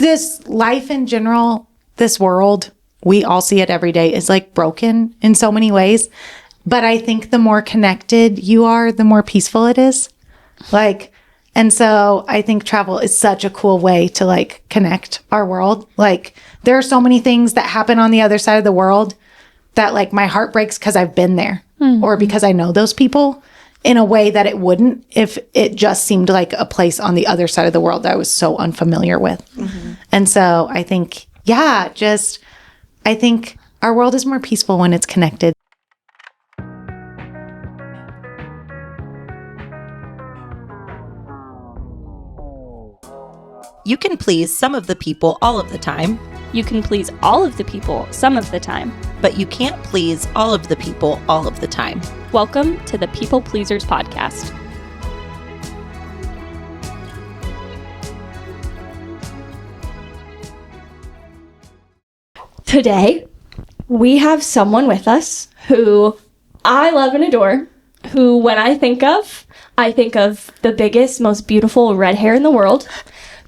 this life in general, this world, we all see it every day, is like broken in so many ways. But I think the more connected you are, the more peaceful it is. Like, and so I think travel is such a cool way to like connect our world. Like, there are so many things that happen on the other side of the world that like my heart breaks because I've been there or because I know those people in a way that it wouldn't if it just seemed like a place on the other side of the world that I was so unfamiliar with. And so I think, I think our world is more peaceful when it's connected. You can please some of the people all of the time. You can please all of the people some of the time. But you can't please all of the people all of the time. Welcome to the People Pleasers Podcast. Today, we have someone with us who I love and adore, who when I think of the biggest, most beautiful red hair in the world,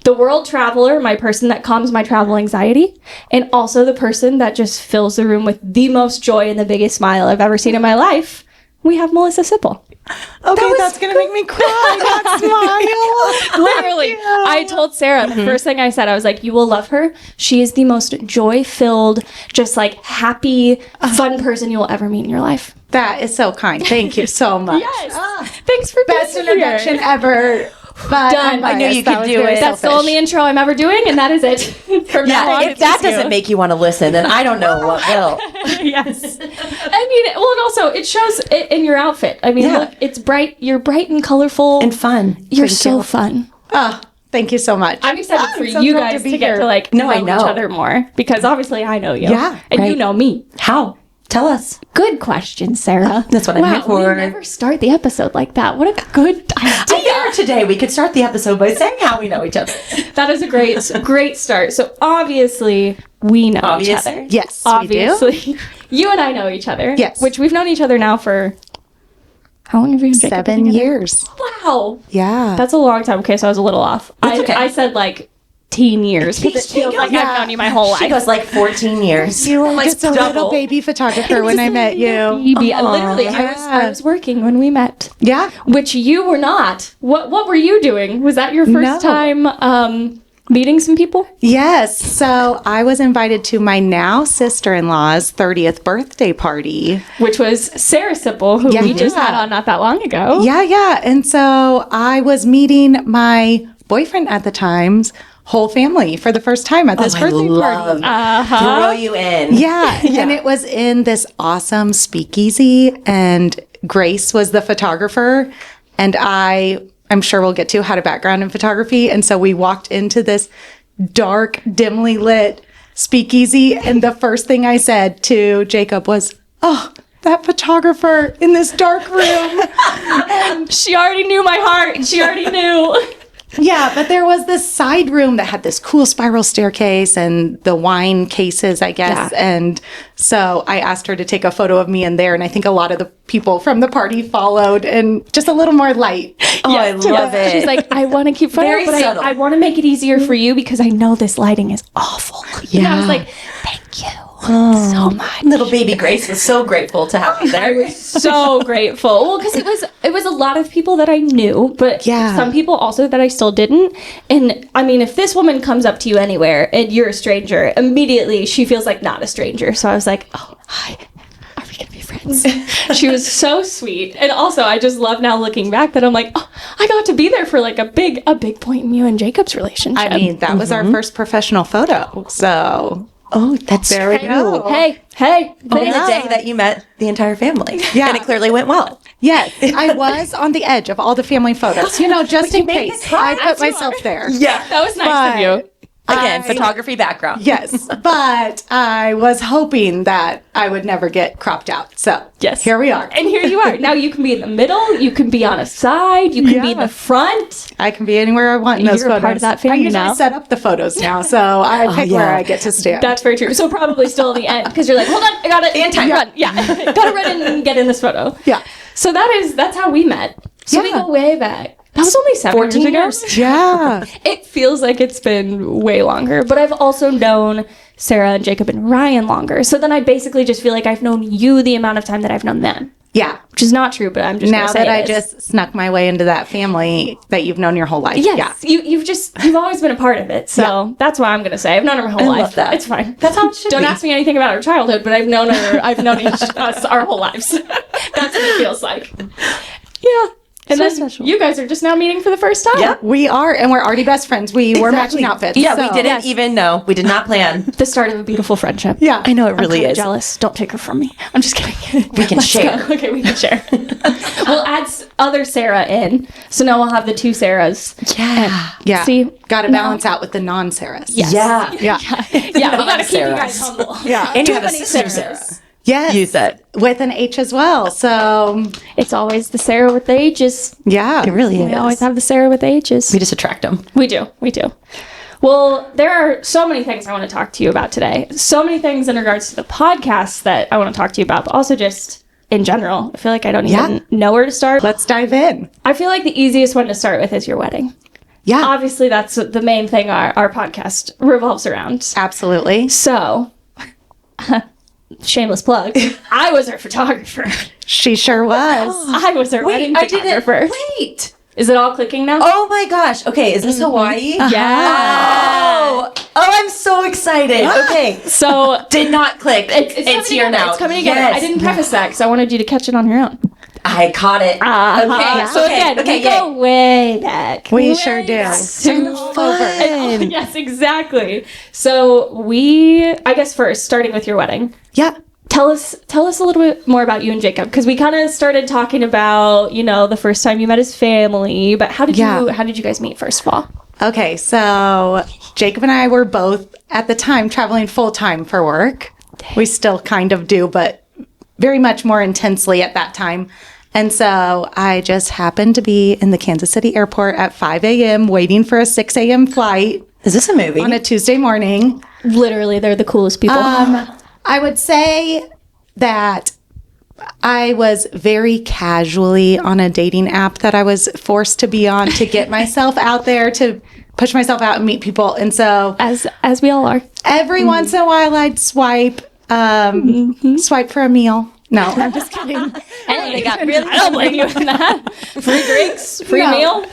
the world traveler, my person that calms my travel anxiety, and also the person that just fills the room with the most joy and the biggest smile I've ever seen in my life. We have Melissa Sipple. Okay, that's going to make me cry. That smile. Literally. I told Sarah, the first thing I said, I was like, you will love her. She is the most joy-filled, just like happy, fun person you will ever meet in your life. That is so kind. Thank you so much. Yes. Thanks for Best being introduction here. ever. But Done. I knew you could do it. That's the only intro I'm ever doing, and that is it. From now on, If that doesn't make you want to listen, then I don't know what will. Yes. I mean, well, and also it shows in your outfit. I mean, look, it's bright. You're bright and colorful And fun. You're so fun. Oh, thank you so much. I'm excited for so you thrilled guys be to get here. to like No, I know know. each other more because obviously I know you. Yeah, and you right. know me. How? Tell us. Good question, Sarah. That's what I'm here for. We never start the episode like that. What a good I idea. figured today we could start the episode by saying how we know each other. That is a great start. So obviously we know each other. Yes, Obviously. You and I know each other. Yes. Which we've known each other now for how long have you been 7 years. Wow. Yeah. That's a long time. Okay, so I was a little off. That's okay. I said like teen years because it feels like I've known you my whole She life. goes like 14 years. You were Like just a double. little baby photographer when I met you. Baby. Literally, I was working when we met. Yeah. Which you were not. What were you doing? Was that your first No. time meeting some people? Yes. So I was invited to my now sister-in-law's 30th birthday party. Which was Sarah Sipple, who we just had on not that long ago. Yeah. And so I was meeting my boyfriend at the time's whole family for the first time at this birthday party. Throw you in. Yeah. And it was in this awesome speakeasy, and Grace was the photographer, and I'm sure we'll get to, had a background in photography. And so we walked into this dark, dimly lit speakeasy, and the first thing I said to Jacob was, "Oh, that photographer in this dark room." She already knew my heart. She already knew. Yeah, but there was this side room that had this cool spiral staircase and the wine cases, I guess. Yeah. And so I asked her to take a photo of me in there. And I think a lot of the people from the party followed, and just a little more light. Oh, I love it. She's like, I want to keep Very photos, but subtle. I want to make it easier for you because I know this lighting is awful. Yeah. And I was like, thank you so much. Little baby Grace was so grateful to have you there. So grateful. Well, because it was a lot of people that I knew, but some people also that I still didn't. And I mean, if this woman comes up to you anywhere and you're a stranger, immediately she feels like not a stranger. So I was like, oh, hi. Are we gonna be friends? She was so sweet. And also I just love now looking back that I'm like, oh, I got to be there for like a big point in you and Jacob's relationship. I mean, that was our first professional photo. So, That's there we go. Hey. On the day that you met the entire family. Yeah. And it clearly went well. Yes, I was on the edge of all the family photos, just in case. I put myself there. Yeah. That was nice of you. Again, photography background. Yes, but I was hoping that I would never get cropped out. So Yes. here we are. And here you are. Now you can be in the middle. You can be on a side. You can be in the front. I can be anywhere I want in those You're a photos. part of that family I usually now. set up the photos now, so I pick where I get to stand. That's very true. So probably still in the end because you're like, hold on, I got it. And time. Run. Yeah. Gotta run and get in this photo. Yeah. So that's how we met. So we Yeah. go way back. That was only 7 years 14 ago. years. Yeah. It feels like it's been way longer, but I've also known Sarah and Jacob and Ryan longer. So then I basically just feel like I've known you the amount of time that I've known them. Yeah. Which is not true, but I'm just Now gonna say that I it is. just snuck my way into that family that you've known your whole life. Yes, Yeah. you've always been a part of it. So that's why I'm gonna say I've known her my whole life. love that. It's fine. That's how it should Don't be. ask me anything about her childhood, but I've known her. I've known us our whole lives. That's what it feels like. Yeah. And So then special. you guys are just now meeting for the first time. Yep. We are, and we're already best friends. We were matching outfits. Yeah, so- we didn't even know. We did not plan. The start of a beautiful friendship. Yeah. I know it really I'm kinda is. jealous. Don't take her from me. I'm just kidding. We can Let's share. go. Okay, we can share. We'll add other Sarah in. So now we'll have the two Sarahs. Yeah. Yeah. See? Got to No. balance out with the non-Sarahs. Yes. Yeah. Yeah. Yeah, we gotta keep you non-Sarahs. guys humble. Yeah. And you have a many sister Sarahs. Sarah. Yes. You said. With an H as well. So, It's always the Sarah with the H's. yeah. It really We is. always have the Sarah with the H's. We just attract them. We do. Well, there are so many things I want to talk to you about today. So many things in regards to the podcast that I want to talk to you about, but also just in general. I feel like I don't even know where to start. Let's dive in. I feel like the easiest one to start with is your wedding. Yeah. Obviously, that's the main thing our podcast revolves around. Absolutely. So, shameless plug, I was her photographer. She sure was. I was her wedding photographer. Wait. Is it all clicking now? Oh my gosh. Okay, is this Hawaii? Yeah. Oh, I'm so excited. Okay. So, Did not click. It's coming here together. now. It's coming together. Yes. I didn't preface that because I wanted you to catch it on your own. I caught it. Okay. So again, we go way back. We sure do. Yes, exactly. So I guess first, starting with your wedding, Yeah. tell us a little bit more about you and Jacob, because we kind of started talking about, the first time you met his family, but how did you guys meet first of all? Okay. So, Jacob and I were both at the time traveling full time for work. We still kind of do, but very much more intensely at that time. And so I just happened to be in the Kansas City airport at 5 a.m. waiting for a 6 a.m. flight Is this a movie? on a Tuesday morning. Literally, they're the coolest people. I would say that I was very casually on a dating app that I was forced to be on to get myself out there, to push myself out and meet people. And so as we all are. every once in a while I'd swipe for a meal. No, I'm just kidding. Hey, they got really. I don't blame you in that. Free drinks, free No. meal.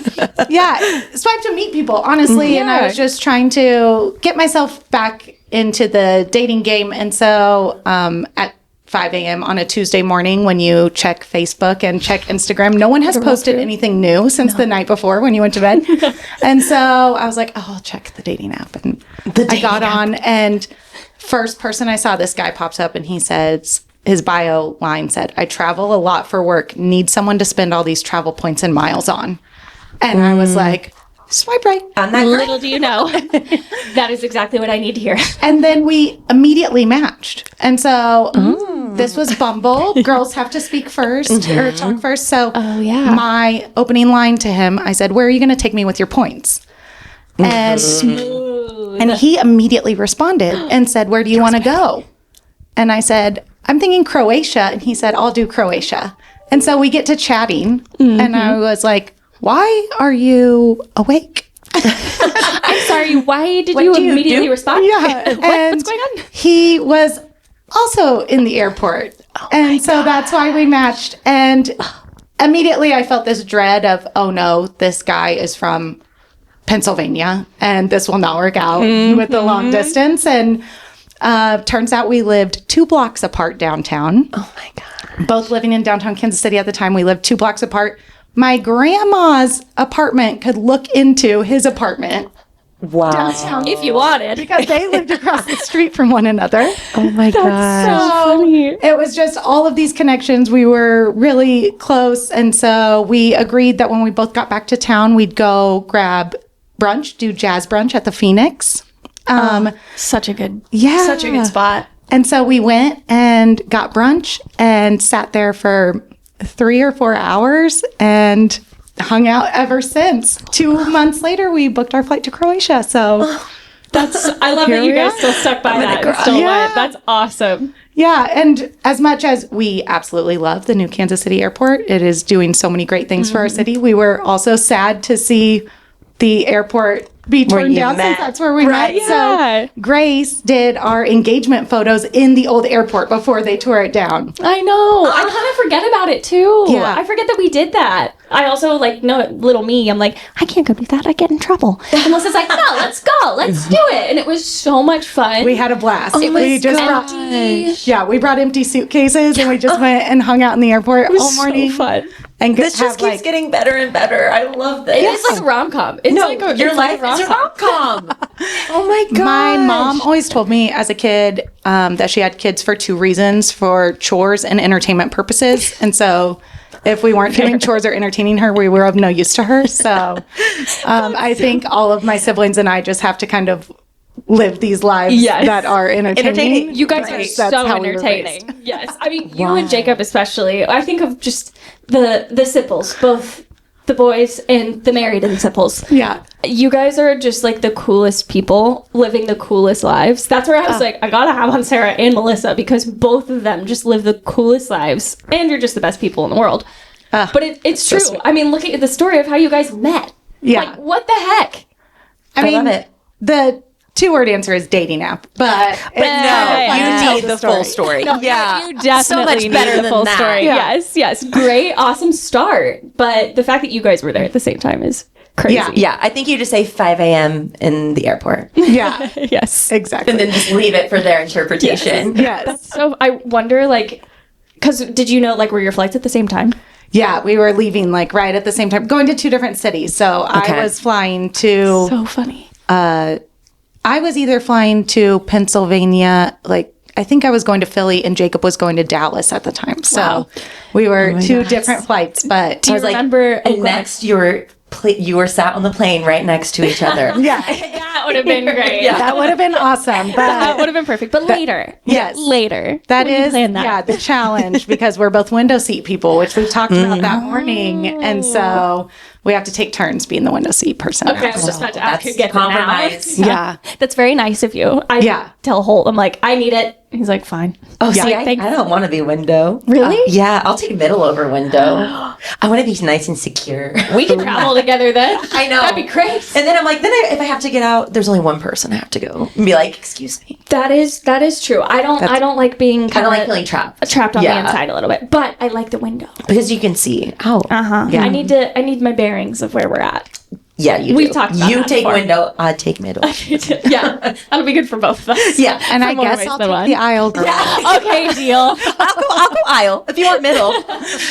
Yeah, swipe to meet people, honestly. And I was just trying to get myself back into the dating game. And so at 5 a.m. on a Tuesday morning, when you check Facebook and check Instagram, no one has posted anything new since the night before when you went to bed. And so I was like, oh, I'll check the dating app. And I got on, and first person I saw, this guy pops up, and he says, his bio line said, I travel a lot for work, need someone to spend all these travel points and miles on. And I was like, swipe right. On that Little do you know, that is exactly what I need to hear. And then we immediately matched. And so this was Bumble. Girls have to speak first or talk first. So my opening line to him, I said, where are you going to take me with your points? And, and he immediately responded and said, where do you want to go? And I said, I'm thinking Croatia. And he said, I'll do Croatia. And so we get to chatting. And I was like, why are you awake? I'm sorry. Why did you do you immediately do? respond? Yeah. What's going on? He was also in the airport. And so that's why we matched. And immediately I felt this dread of, oh no, this guy is from Pennsylvania and this will not work out with the long distance. And turns out we lived 2 blocks apart downtown. Oh my God. Both living in downtown Kansas City at the time. We lived 2 blocks apart. My grandma's apartment could look into his apartment Wow. downtown If you wanted. because they lived across the street from one another. Oh my God. funny. It was just all of these connections. We were really close. And so we agreed that when we both got back to town, we'd go grab brunch, do jazz brunch at the Phoenix. Such a good spot. And so we went and got brunch and sat there for 3 or 4 hours and hung out ever since. 2 months later, we booked our flight to Croatia. So I love that you guys still stuck by that and still went. That's awesome. Yeah, and as much as we absolutely love the new Kansas City airport, it is doing so many great things for our city. We were also sad to see the airport be torn down since that's where we met. Yeah. So Grace did our engagement photos in the old airport before they tore it down. I know. I kind of forget about it too. Yeah. I forget that we did that. I also little me. I'm like, I can't go do that. I get in trouble. And Melissa's like, no, let's go. Let's do it. And it was so much fun. We had a blast. It was we just we brought empty suitcases and we just went and hung out in the airport all morning. So fun. And This just keeps getting better and better. I love this. It's like a rom-com. It's like your life is a rom-com. Oh my god. My mom always told me as a kid that she had kids for two reasons: for chores and entertainment purposes. And so if we weren't doing chores or entertaining her, we were of no use to her. So I think all of my siblings and I just have to kind of live these lives that are entertaining. You guys are so entertaining. Yes. I mean, you and Jacob especially. I think of just the Sipples, both the boys and the married and Sipples. Yeah. You guys are just like the coolest people living the coolest lives. That's where I was like, I gotta have on Sarah and Melissa because both of them just live the coolest lives. And you're just the best people in the world. But it's true. sweet. I mean, look at the story of how you guys met. Yeah. Like, what the heck? I mean, love it. The two-word answer is dating app, but No, you need the full story. You definitely So much need better the than full that. story. Yeah. Yes. Great, awesome start. But the fact that you guys were there at the same time is crazy. Yeah. Yeah, I think you just say 5 a.m. in the airport yeah, Yes. exactly. and then just leave it for their interpretation. Yes. So I wonder, like, because did you know, like, were your flights at the same time? Yeah, we were leaving like right at the same time, going to two different cities. So I was flying to, So funny. I was either flying to Pennsylvania, like I think I was going to Philly and Jacob was going to Dallas at the time. So we were two different flights, but Do you remember? And next, you were sat on the plane right next to each other. yeah, That would have been great. that would have been awesome. That But would have been perfect. But later. yes. Later. that when you is, plan that. yeah, the challenge because we're both window seat people, which we talked about that morning. And so we have to take turns being the window seat person. Okay, I was just about to ask who That's gets it now. compromise. Yeah. That's very nice of you. I tell Holt, I'm like, I need it. He's like, fine. Oh, see, I thanks. don't want to be window. Really? Yeah, I'll take middle over window. I want to be nice and secure. We can travel together then. I know. That'd be great. And then I'm like, if I have to get out, there's only one person I have to go and be like, excuse me. That is true. I don't like being I don't like feeling trapped. trapped on the inside a little bit, but I like the window. Because you can see. Oh. Yeah. I need my bearings of where we're at. Yeah, you We've do. talked about You that take before. window, I take middle. Yeah, that'll be good for both of us. Yeah. And I For more guess ways I'll than take one. the aisle girl. Okay, deal. I'll go aisle if you want middle.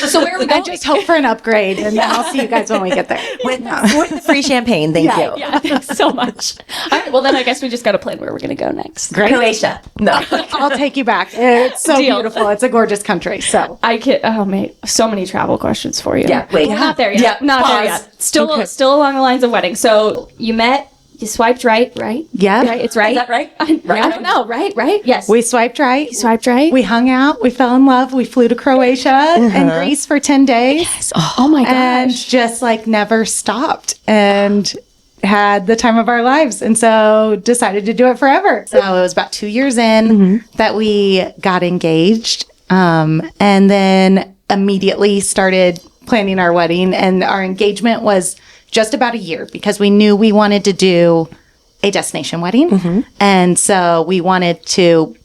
So where are we I going? just hope for an upgrade, and then I'll see you guys when we get there. With the free champagne, thank you. Yeah, thanks so much. All right, well then I guess we just got to plan where we're gonna go next. Great. Croatia. No. I'll take you back. It's so Deal. beautiful. It's a gorgeous country. So I can. Oh mate, so many travel questions for you. Yeah, wait. We're not there yet. Yeah, not there pause. yet. Still along the lines of wedding. So you met. You swiped right? yeah, Right. It's right. Is that right? I don't know. Right. Yes. we swiped right. swiped right. We hung out. We fell in love. We flew to Croatia and Greece for 10 days. Oh my And gosh. just like never stopped and had the time of our lives. And so decided to do it forever. So it was about 2 years in that we got engaged. And then immediately started planning our wedding. And our engagement was just about a year because we knew we wanted to do a destination wedding. And so we wanted to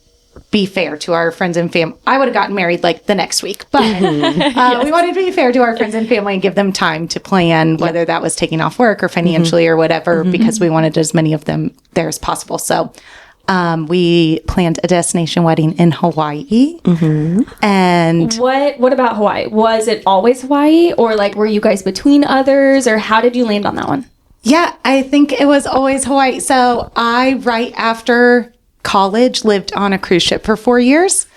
be fair to our friends and family. I would have gotten married like the next week, but we wanted to be fair to our friends and family and give them time to plan, whether that was taking off work or financially or whatever, because we wanted as many of them there as possible. So we planned a destination wedding in Hawaii. And What about Hawaii? Was it always Hawaii, or like were you guys between others, or how did you land on that one? yeah, I think it was always Hawaii. So I, right after college, lived on a cruise ship for 4 years.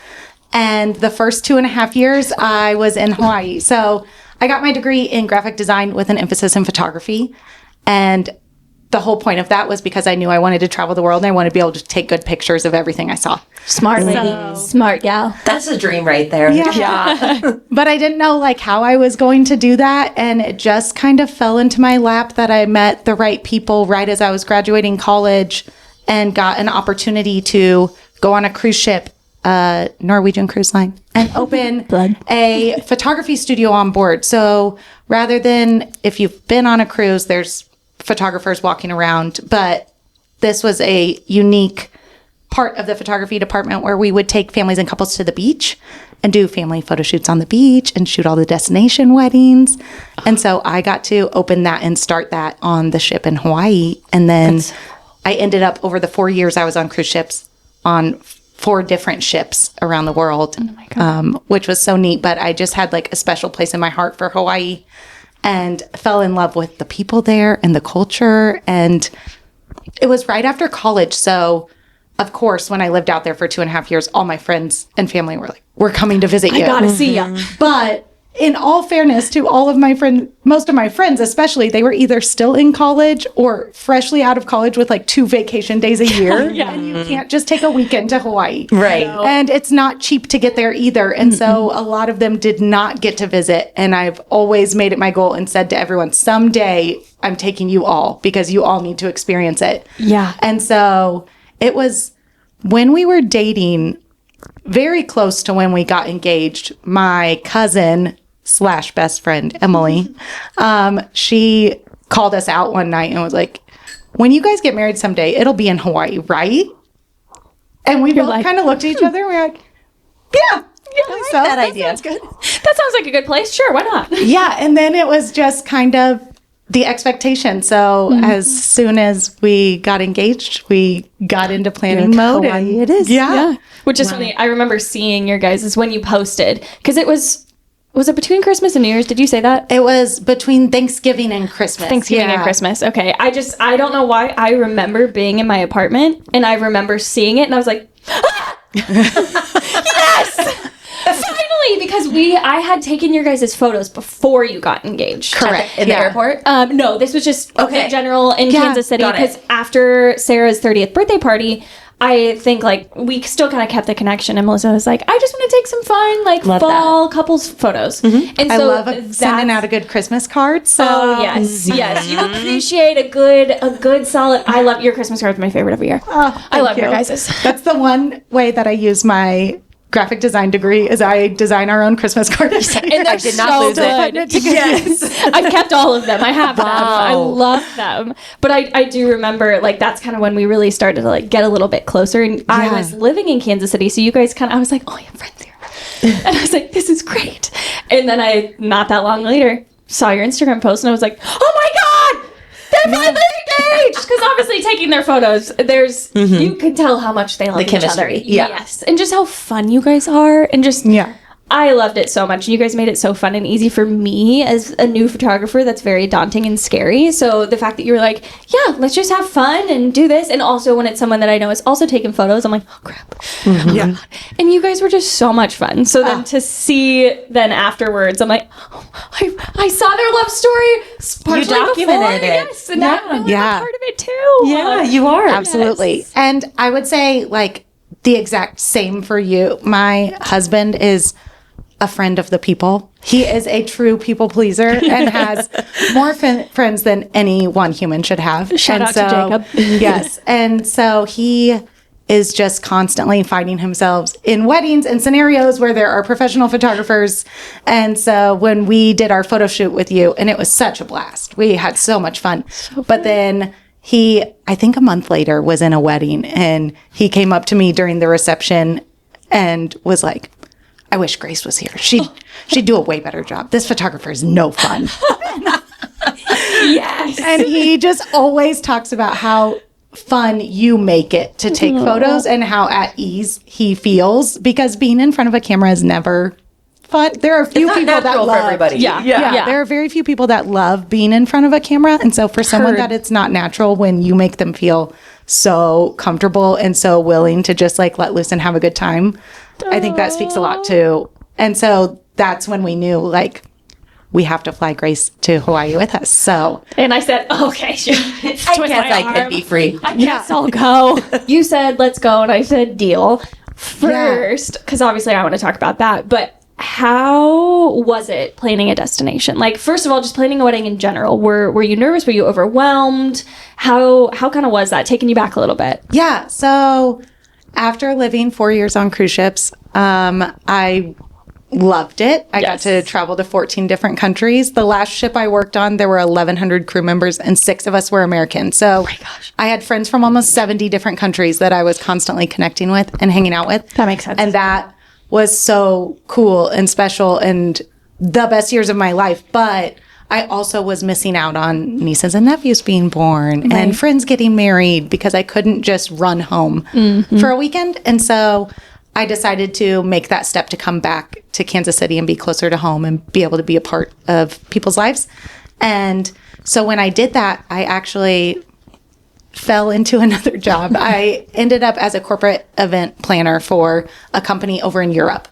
And the first 2.5 years, I was in Hawaii. So I got my degree in graphic design with an emphasis in photography. And the whole point of that was because I knew I wanted to travel the world and I wanted to be able to take good pictures of everything I saw. Smart lady. Smart gal. That's a dream right there. Yeah. But I didn't know like how I was going to do that. And it just kind of fell into my lap that I met the right people right as I was graduating college and got an opportunity to go on a cruise ship a Norwegian cruise line and open a photography studio on board. So rather than if you've been on a cruise, there's photographers walking around, but this was a unique part of the photography department where we would take families and couples to the beach and do family photo shoots on the beach and shoot all the destination weddings. And so I got to open that and start that on the ship in Hawaii. And then I ended up, over the 4 years I was on cruise ships, on 4 different ships around the world, which was so neat. But I just had like a special place in my heart for Hawaii and fell in love with the people there and the culture. And it was right after college. So of course, when I lived out there for 2.5 years, all my friends and family were like, we're coming to visit you. I gotta see ya. But in all fairness to all of my friends, most of my friends especially, they were either still in college or freshly out of college with like 2 vacation days a year. And you can't just take a weekend to Hawaii. Right. And it's not cheap to get there either. And so a lot of them did not get to visit. And I've always made it my goal and said to everyone, someday I'm taking you all because you all need to experience it. Yeah. And so it was when we were dating, very close to when we got engaged, my cousin / best friend, Emily, she called us out one night and was like, when you guys get married someday, it'll be in Hawaii, right? And we both kind of looked at each other and we were like, yeah. I like that idea. Sounds good. That sounds like a good place. Sure, why not? Yeah. And then it was just kind of the expectation. So as soon as we got engaged, we got into planning mode. Hawaii it is. Yeah. Which is funny. I remember seeing your guys' when you posted, because it was it between Christmas and New Year's? Did you say that? It was between Thanksgiving and Christmas. Thanksgiving and Christmas. Okay. I don't know why. I remember being in my apartment and I remember seeing it and I was like, ah! Yes! Finally, because I had taken your guys' photos before you got engaged. Correct. In the airport? No, this was just in general in Kansas City, got it. because after Sarah's 30th birthday party, I think like we still kind of kept the connection, and Melissa was like, I just want to take some fun like fall couples photos. And I so love sending out a good Christmas card. So yes, you appreciate a good solid. I love your Christmas card. My favorite every year. I love your guys's. That's the one way that I use my graphic design degree is I design our own Christmas cards. And they're did not lose good. Yes. I've kept all of them. I have them. I love them. But I do remember like that's kind of when we really started to like get a little bit closer. And I was living in Kansas City. So you guys I was like, oh, I have friends here. And I was like, this is great. And then I, not that long later, saw your Instagram post and I was like, oh my God, they're finally engaged. Because obviously taking their photos, there's, you can tell how much they love each other. chemistry, yeah. Yes. And just how fun you guys are. And just, I loved it so much. You guys made it so fun and easy for me as a new photographer. That's very daunting and scary. So the fact that you were like, yeah, let's just have fun and do this. And also when it's someone that I know is also taking photos, I'm like, oh crap. Yeah. And you guys were just so much fun. So then to see then afterwards, I'm like, oh, I saw their love story. You documented it. Yes. And now I'm a part of it too. Yeah, you are. Absolutely. Yes. And I would say like the exact same for you. My husband is a friend of the people. He is a true people pleaser and has more friends than any one human should have. Shout out to Jacob. Yes. And so he is just constantly finding himself in weddings and scenarios where there are professional photographers. And so when we did our photo shoot with you, and it was such a blast. We had so much fun. But then he, I think a month later, was in a wedding and he came up to me during the reception and was like, I wish Grace was here. She'd do a way better job. This photographer is no fun. Yes. And he just always talks about how fun you make it to take photos and how at ease he feels, because being in front of a camera is never fun. There are a few people that love for everybody. Yeah. There are very few people that love being in front of a camera. And so for someone that it's not natural, when you make them feel so comfortable and so willing to just like let loose and have a good time, I think that speaks a lot too. And so that's when we knew like we have to fly Grace to Hawaii with us. So, and I said, okay, sure. I guess I could be free. I guess I'll go. You said, let's go. And I said, deal. First, because obviously I want to talk about that. But how was it planning a destination? Like, first of all, just planning a wedding in general. Were you nervous? Were you overwhelmed? How kind of was that? Taking you back a little bit. yeah. So after living 4 years on cruise ships, I loved it. I got to travel to 14 different countries. The last ship I worked on, there were 1,100 crew members and 6 of us were American. So I had friends from almost 70 different countries that I was constantly connecting with and hanging out with. That makes sense. And that was so cool and special and the best years of my life. But I also was missing out on nieces and nephews being born and friends getting married because I couldn't just run home for a weekend. And so I decided to make that step to come back to Kansas City and be closer to home and be able to be a part of people's lives. And so when I did that, I actually fell into another job. I ended up as a corporate event planner for a company over in Europe.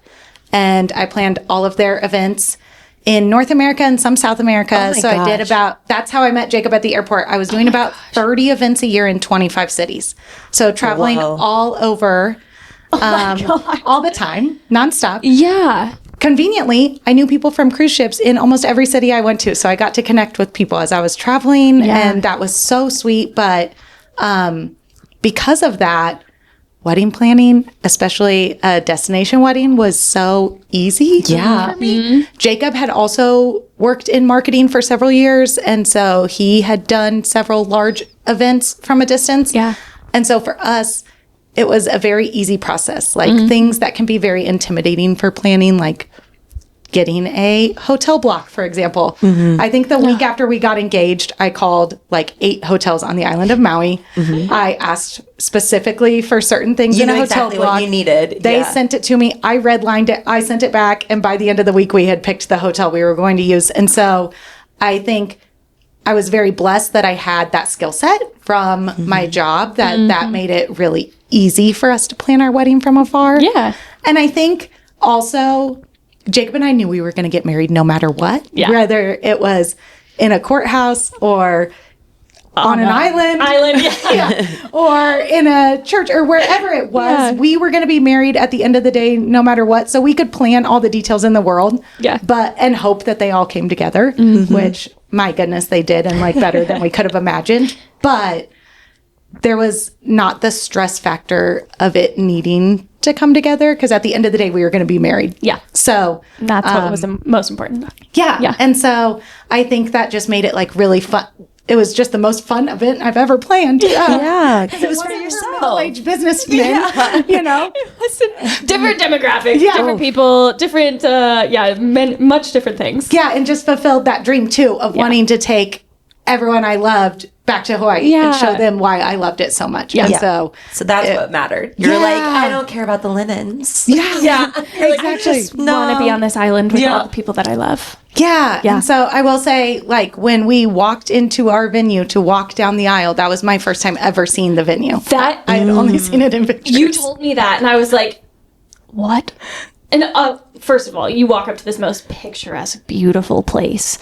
And I planned all of their events in North America and some South America. So I did that's how I met Jacob at the airport. I was doing about 30 events a year in 25 cities. So traveling all over all the time, nonstop. Yeah. Conveniently, I knew people from cruise ships in almost every city I went to. So I got to connect with people as I was traveling. And that was so sweet. But because of that, wedding planning, especially a destination wedding, was so easy for me. Jacob had also worked in marketing for several years. And so he had done several large events from a distance. Yeah. And so for us, it was a very easy process. Like things that can be very intimidating for planning, like getting a hotel block, for example. I think the week after we got engaged, I called like 8 hotels on the island of Maui. I asked specifically for certain things in a hotel exactly block. what you needed. They sent it to me. I redlined it. I sent it back. And by the end of the week, we had picked the hotel we were going to use. And so I think I was very blessed that I had that skill set from my job, that made it really easy for us to plan our wedding from afar. Yeah. And I think also Jacob and I knew we were going to get married no matter what, whether it was in a courthouse or on an island, or in a church or wherever it was. Yeah. We were going to be married at the end of the day, no matter what. So we could plan all the details in the world, and hope that they all came together, which my goodness, they did, and like better than we could have imagined. But there was not the stress factor of it needing to come together because at the end of the day, we were going to be married. Yeah. So that's what was the most important. Yeah. And so I think that just made it like really fun. It was just the most fun event I've ever planned. Because it was for yourself. Middle-aged business, you know. Different demographics, different people, different, much different things. Yeah, and just fulfilled that dream too of wanting to take everyone I loved back to Hawaii and show them why I loved it so much. And so that's what mattered. You're like, I don't care about the linens. Yeah. Exactly. Like, I just want to be on this island with all the people that I love. Yeah. And so I will say, like, when we walked into our venue to walk down the aisle, that was my first time ever seeing the venue. That I had only seen it in pictures. You told me that, and I was like, what? And first of all, you walk up to this most picturesque, beautiful place.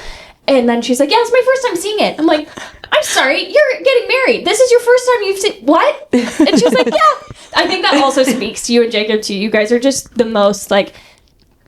And then she's like, yeah, it's my first time seeing it. I'm like, I'm sorry, you're getting married. This is your first time you've seen, what? And she's like, yeah. I think that also speaks to you and Jacob too. You guys are just the most like,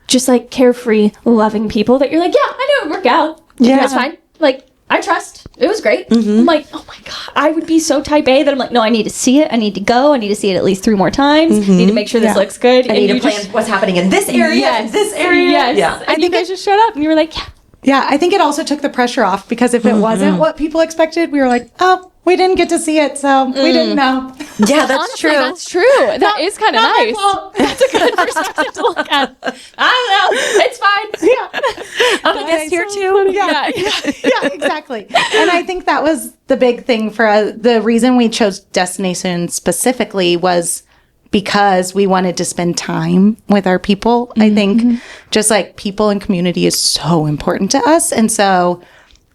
just like carefree, loving people that you're like, yeah, I know it would work out. Yeah. It's fine. Like, I trust. It was great. I'm like, oh my God, I would be so type A that I'm like, no, I need to see it. I need to go. I need to see it at least 3 more times. I need to make sure this looks good. I need to plan what's happening in this area, this area. Yes. Yeah. And I think you guys just showed up and you were like, yeah. Yeah, I think it also took the pressure off because if it wasn't what people expected, we were like, oh, we didn't get to see it, so we didn't know. Yeah, that's honestly, true. That's true. That is kind of nice. That's a good perspective to look at. I don't know. It's fine. Yeah. I'm a guest here too. Yeah, exactly. And I think that was the big thing for the reason we chose destination specifically was because we wanted to spend time with our people. I think just like people and community is so important to us. And so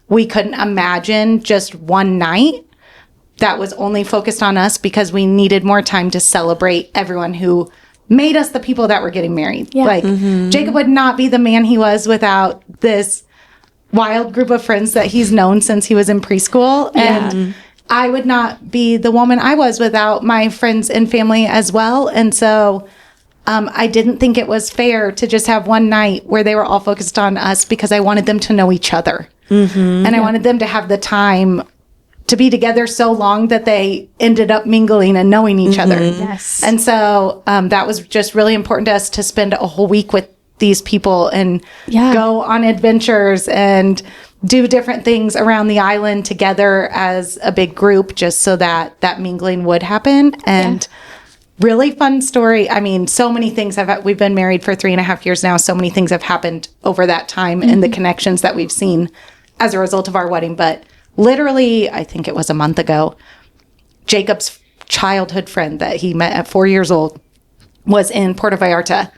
we couldn't imagine just one night that was only focused on us because we needed more time to celebrate everyone who made us the people that were getting married. Yeah. Like Jacob would not be the man he was without this wild group of friends that he's known since he was in preschool. And I would not be the woman I was without my friends and family as well. And so I didn't think it was fair to just have one night where they were all focused on us because I wanted them to know each other. And I wanted them to have the time to be together so long that they ended up mingling and knowing each other. Yes. And so that was just really important to us to spend a whole week with these people and go on adventures and do different things around the island together as a big group, just so that that mingling would happen. And really fun story. I mean, so many things we've been married for 3.5 years now. So many things have happened over that time and the connections that we've seen as a result of our wedding. But literally, I think it was a month ago, Jacob's childhood friend that he met at 4 years old was in Puerto Vallarta,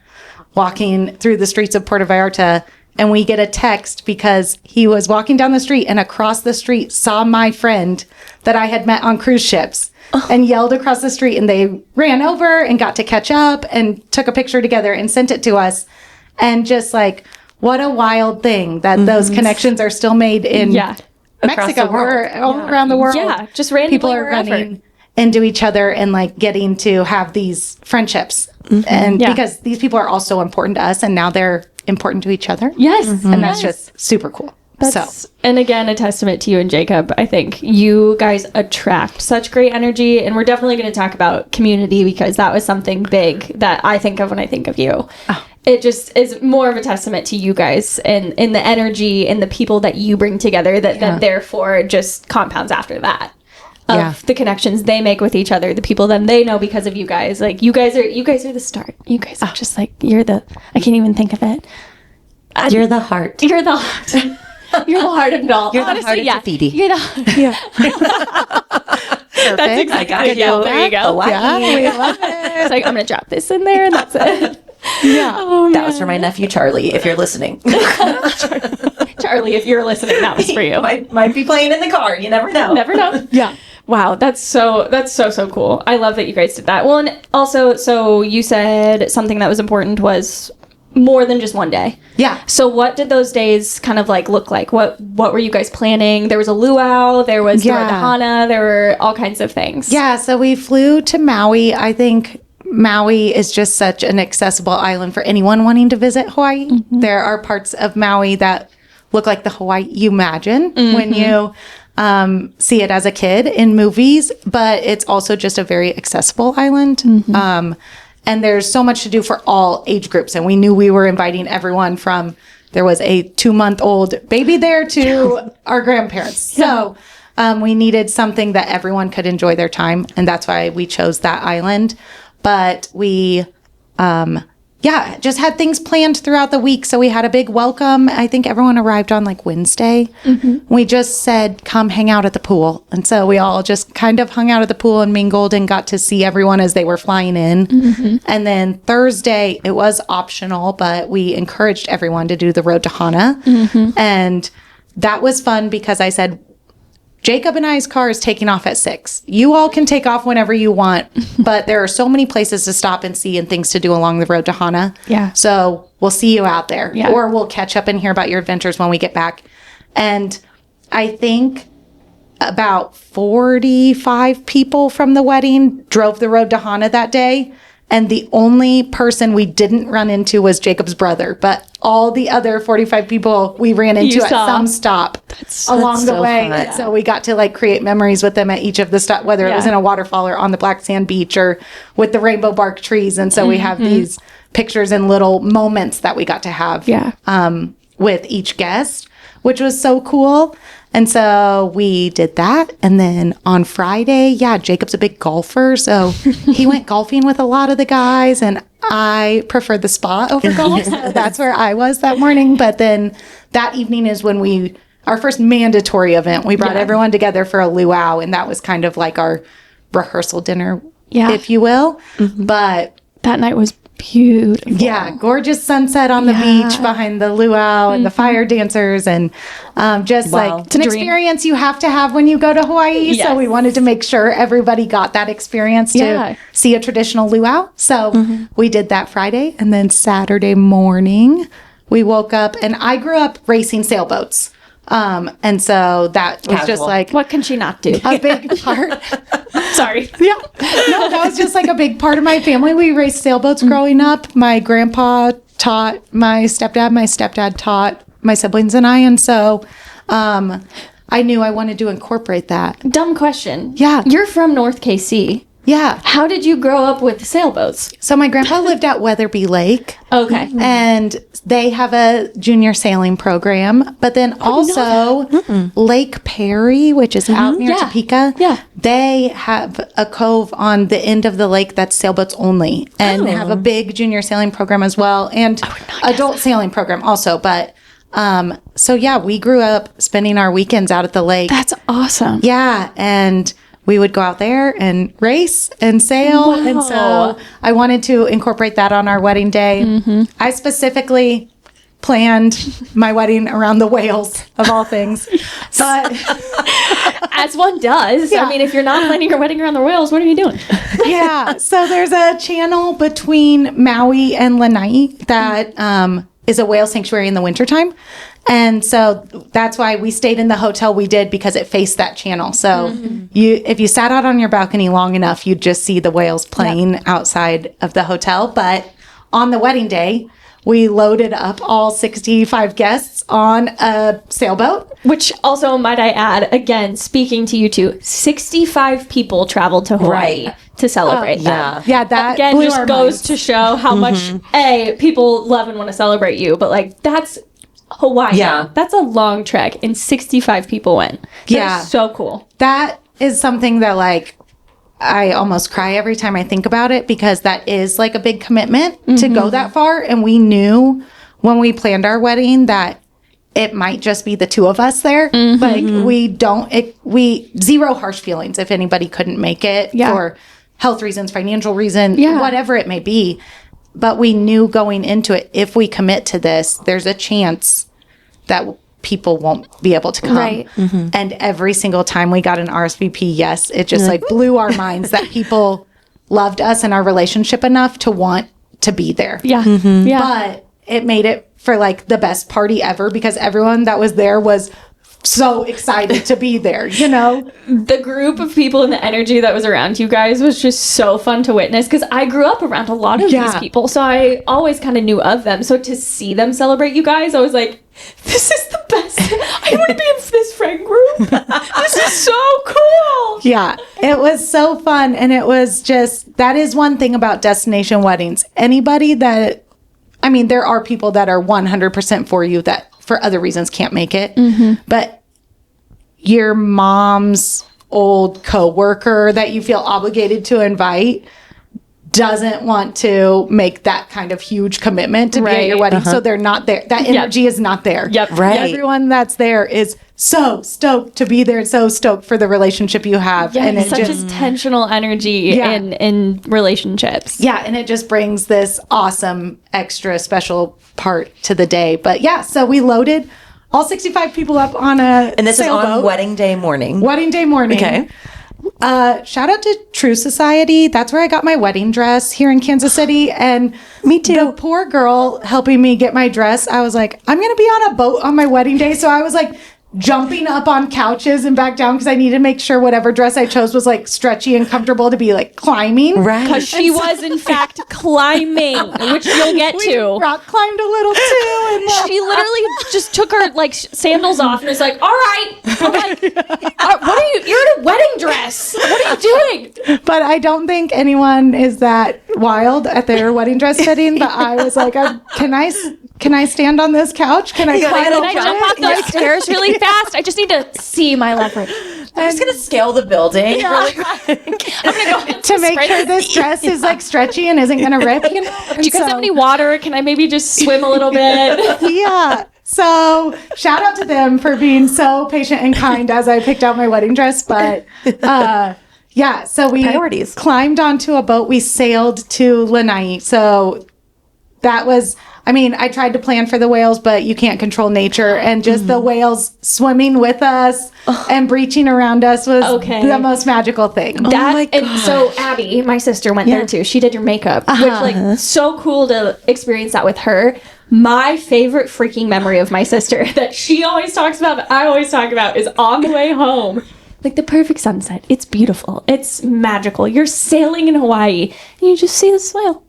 walking through the streets of Puerto Vallarta. And we get a text because he was walking down the street and across the street saw my friend that I had met on cruise ships and yelled across the street. And they ran over and got to catch up and took a picture together and sent it to us. And just like, what a wild thing that those connections are still made in Mexico or all around the world. Yeah, just randomly people are wherever. running into each other and like getting to have these friendships. And because these people are also important to us and now they're important to each other. Yes. And that's just super cool. And again, a testament to you and Jacob. I think you guys attract such great energy, and we're definitely going to talk about community because that was something big that I think of when I think of you. It just is more of a testament to you guys and in the energy and the people that you bring together that therefore just compounds after that. Of the connections they make with each other, the people that they know because of you guys. Like you guys are the start. You guys are just like I can't even think of it. You're the heart. You're the heart. You're the heart of it all. You're honestly, the heart of Tafiti. You're the That's exactly it. There you go. We love it. It's like I'm gonna drop this in there and that's it. That was for my nephew Charlie, if you're listening. Charlie, if you're listening, that was for you. Might be playing in the car. You never know. Never know. Wow, that's so cool. I love that you guys did that. Well, and also, so you said something that was important was more than just one day. Yeah. So what did those days kind of like look like? What were you guys planning? There was a luau, there was the Hana, there were all kinds of things. Yeah, so we flew to Maui. I think Maui is just such an accessible island for anyone wanting to visit Hawaii. There are parts of Maui that look like the Hawaii you imagine when you see it as a kid in movies, but it's also just a very accessible island. And there's so much to do for all age groups. And we knew we were inviting everyone from, there was a 2-month-old baby there to our grandparents. So we needed something that everyone could enjoy their time. And that's why we chose that island. But we, just had things planned throughout the week. So we had a big welcome. I think everyone arrived on like Wednesday. We just said, come hang out at the pool. And so we all just kind of hung out at the pool and mingled and got to see everyone as they were flying in. And then Thursday, it was optional, but we encouraged everyone to do the road to Hana. And that was fun because I said, Jacob and I's car is taking off at 6. You all can take off whenever you want, but there are so many places to stop and see and things to do along the road to Hana. So we'll see you out there, or we'll catch up and hear about your adventures when we get back. And I think about 45 people from the wedding drove the road to Hana that day. And the only person we didn't run into was Jacob's brother. But all the other 45 people we ran into at some stop along the way. Fun. So we got to like create memories with them at each of the stops, whether it was in a waterfall or on the black sand beach or with the rainbow bark trees. And so we have these pictures and little moments that we got to have with each guest, which was so cool. And so we did that. And then on Friday, Jacob's a big golfer. So he went golfing with a lot of the guys. And I prefer the spa over golf. So that's where I was that morning. But then that evening is when our first mandatory event, we brought everyone together for a luau. And that was kind of like our rehearsal dinner, if you will. But that night was beautiful. Yeah, gorgeous sunset on the beach behind the luau and the fire dancers and just like it's an experience you have to have when you go to Hawaii. So we wanted to make sure everybody got that experience to see a traditional luau. So we did that Friday, and then Saturday morning we woke up, and I grew up racing sailboats. And so that was just like, what can she not do? A big part. Sorry. No, that was just like a big part of my family. We raced sailboats growing up. My grandpa taught my stepdad taught my siblings and I. And so, I knew I wanted to incorporate that. Dumb question. Yeah. You're from North KC. Yeah. How did you grow up with sailboats? So my grandpa lived at Weatherby Lake. Okay. And they have a junior sailing program. But then also Lake Perry, which is out near Topeka. Yeah. They have a cove on the end of the lake that's sailboats only. And have a big junior sailing program as well. And adult sailing program also. But so yeah, we grew up spending our weekends out at the lake. That's awesome. Yeah. And we would go out there and race and sail. Wow. And so I wanted to incorporate that on our wedding day. I specifically planned my wedding around the whales, of all things. But As one does. Yeah. I mean, if you're not planning your wedding around the whales, what are you doing? yeah, so there's a channel between Maui and Lanai that is a whale sanctuary in the wintertime. And so that's why we stayed in the hotel we did, because it faced that channel. So if you sat out on your balcony long enough, you'd just see the whales playing outside of the hotel. But on the wedding day, we loaded up all 65 guests on a sailboat. Which also, might I add, again, speaking to you two, 65 people traveled to Hawaii to celebrate that. Yeah, that Again, blew just our goes minds. to show how much, people love and want to celebrate you. But, like, that's Hawaii. Yeah. That's a long trek, and 65 people went. Yeah. That's so cool. That is something that, like, I almost cry every time I think about it, because that is like a big commitment to go that far. And we knew when we planned our wedding that it might just be the two of us there. Like we zero harsh feelings if anybody couldn't make it for health reasons, financial reason, whatever it may be. But we knew going into it, if we commit to this, there's a chance that people won't be able to come. Right. And every single time we got an RSVP, yes, it just like blew our minds that people loved us and our relationship enough to want to be there. Yeah. Yeah. But it made it for like the best party ever, because everyone that was there was so excited to be there, you know? The group of people and the energy that was around you guys was just so fun to witness, because I grew up around a lot of these people, so I always kind of knew of them. So to see them celebrate you guys, I was like, this is the best. I want to be in this friend group. This is so cool. Yeah, it was so fun. And it was just, that is one thing about destination weddings. Anybody that, I mean, there are people that are 100% for you that for other reasons can't make it. But your mom's old coworker that you feel obligated to invite doesn't want to make that kind of huge commitment to be at your wedding. So they're not there. That energy is not there. Right. Everyone that's there is so stoked to be there, so stoked for the relationship you have. Yeah, and it such just intentional energy in relationships. yeah, and it just brings this awesome extra special part to the day. But yeah, so we loaded all 65 people up on a And this sailboat. is on wedding day morning. Wedding day morning. Okay. Shout out to True Society. That's where I got my wedding dress here in Kansas City. And Me too. the poor girl helping me get my dress, I was like, I'm going to be on a boat on my wedding day. So I was like jumping up on couches and back down because I needed to make sure whatever dress I chose was like stretchy and comfortable to be like climbing. Right. Because she was, in fact, climbing, which you'll get We to. rock climbed a little too. And She literally just took her like sandals off and was like, "All right." I'm like, what are you? You're in a wedding dress. What are you doing? But I don't think anyone is that wild at their wedding dress fitting. But I was like, can I stand on this couch? Can I climb Can over I jump it? off those stairs really fast? I just need to see my leverage. I'm just going to scale the building really quick. I'm gonna go to make sure this dress is like stretchy and isn't gonna rip. You know? Do you guys have any water? Can I maybe just swim a little bit? Yeah. So shout out to them for being so patient and kind as I picked out my wedding dress. But yeah, so we Priorities. climbed onto a boat. We sailed to Lanai. So that was, I mean, I tried to plan for the whales, but you can't control nature. And just the whales swimming with us and breaching around us was the most magical thing. That, and so Abby, my sister, went there too. She did your makeup, which like so cool to experience that with her. My favorite freaking memory of my sister that she always talks about, but I always talk about, is on the way home. Like the perfect sunset. It's beautiful. It's magical. You're sailing in Hawaii and you just see this whale.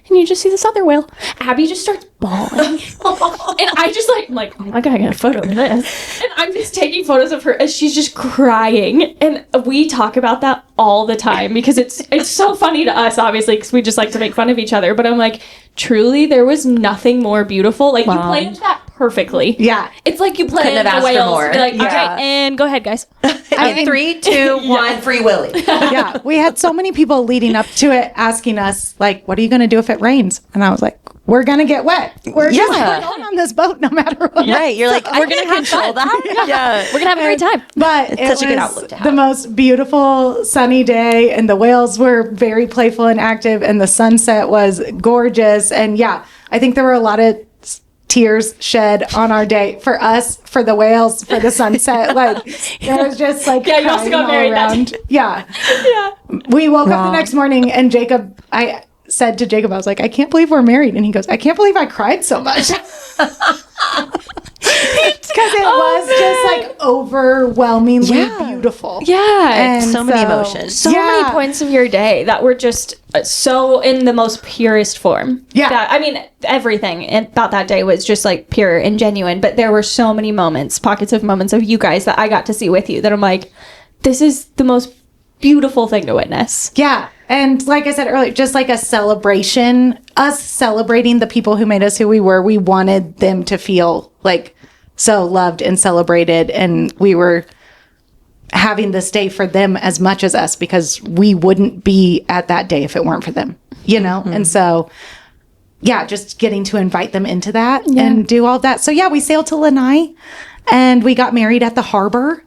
And and you just see this other whale. Abby just starts bawling. And I just I'm like, oh my God, I got a photo of this. And I'm just taking photos of her as she's just crying. And we talk about that all the time because it's so funny to us, obviously, because we just like to make fun of each other. But I'm like, truly, there was nothing more beautiful. Like, you planned that perfectly. Yeah. It's like you planned Couldn't have the asked for whales. more. Be like, all Yeah. right, and go ahead, guys. I mean, 3, 2, 1, Free Willy. yeah, we had so many people leading up to it asking us, like, what are you going to do if it rains? And I was like, we're going to get wet. We're just Yeah. we're going on this boat no matter what. Right. You're like, we're going to control that? Yeah. We're going to have a great time. But It's it such a good was outlook to have. the most beautiful sunny day, and the whales were very playful and active, and the sunset was gorgeous. And yeah, I think there were a lot of tears shed on our day for us, for the whales, for the sunset. Like, there was just like Yeah, you also crying got all married that around. Yeah. Yeah. We woke up the next morning, and I said to Jacob, I was like, I can't believe we're married. And he goes, I can't believe I cried so much. Because it was just like overwhelmingly Yeah. beautiful. Yeah. And So many emotions. So many points of your day that were just so in the most purest form. Yeah. I mean, everything about that day was just like pure and genuine, but there were so many moments, pockets of moments of you guys that I got to see with you that I'm like, this is the most beautiful thing to witness. Yeah. And like I said earlier, just like a celebration, us celebrating the people who made us who we were. We wanted them to feel like so loved and celebrated. And we were having this day for them as much as us, because we wouldn't be at that day if it weren't for them, you know? And so, yeah, just getting to invite them into that and do all that. So yeah, we sailed to Lanai and we got married at the harbor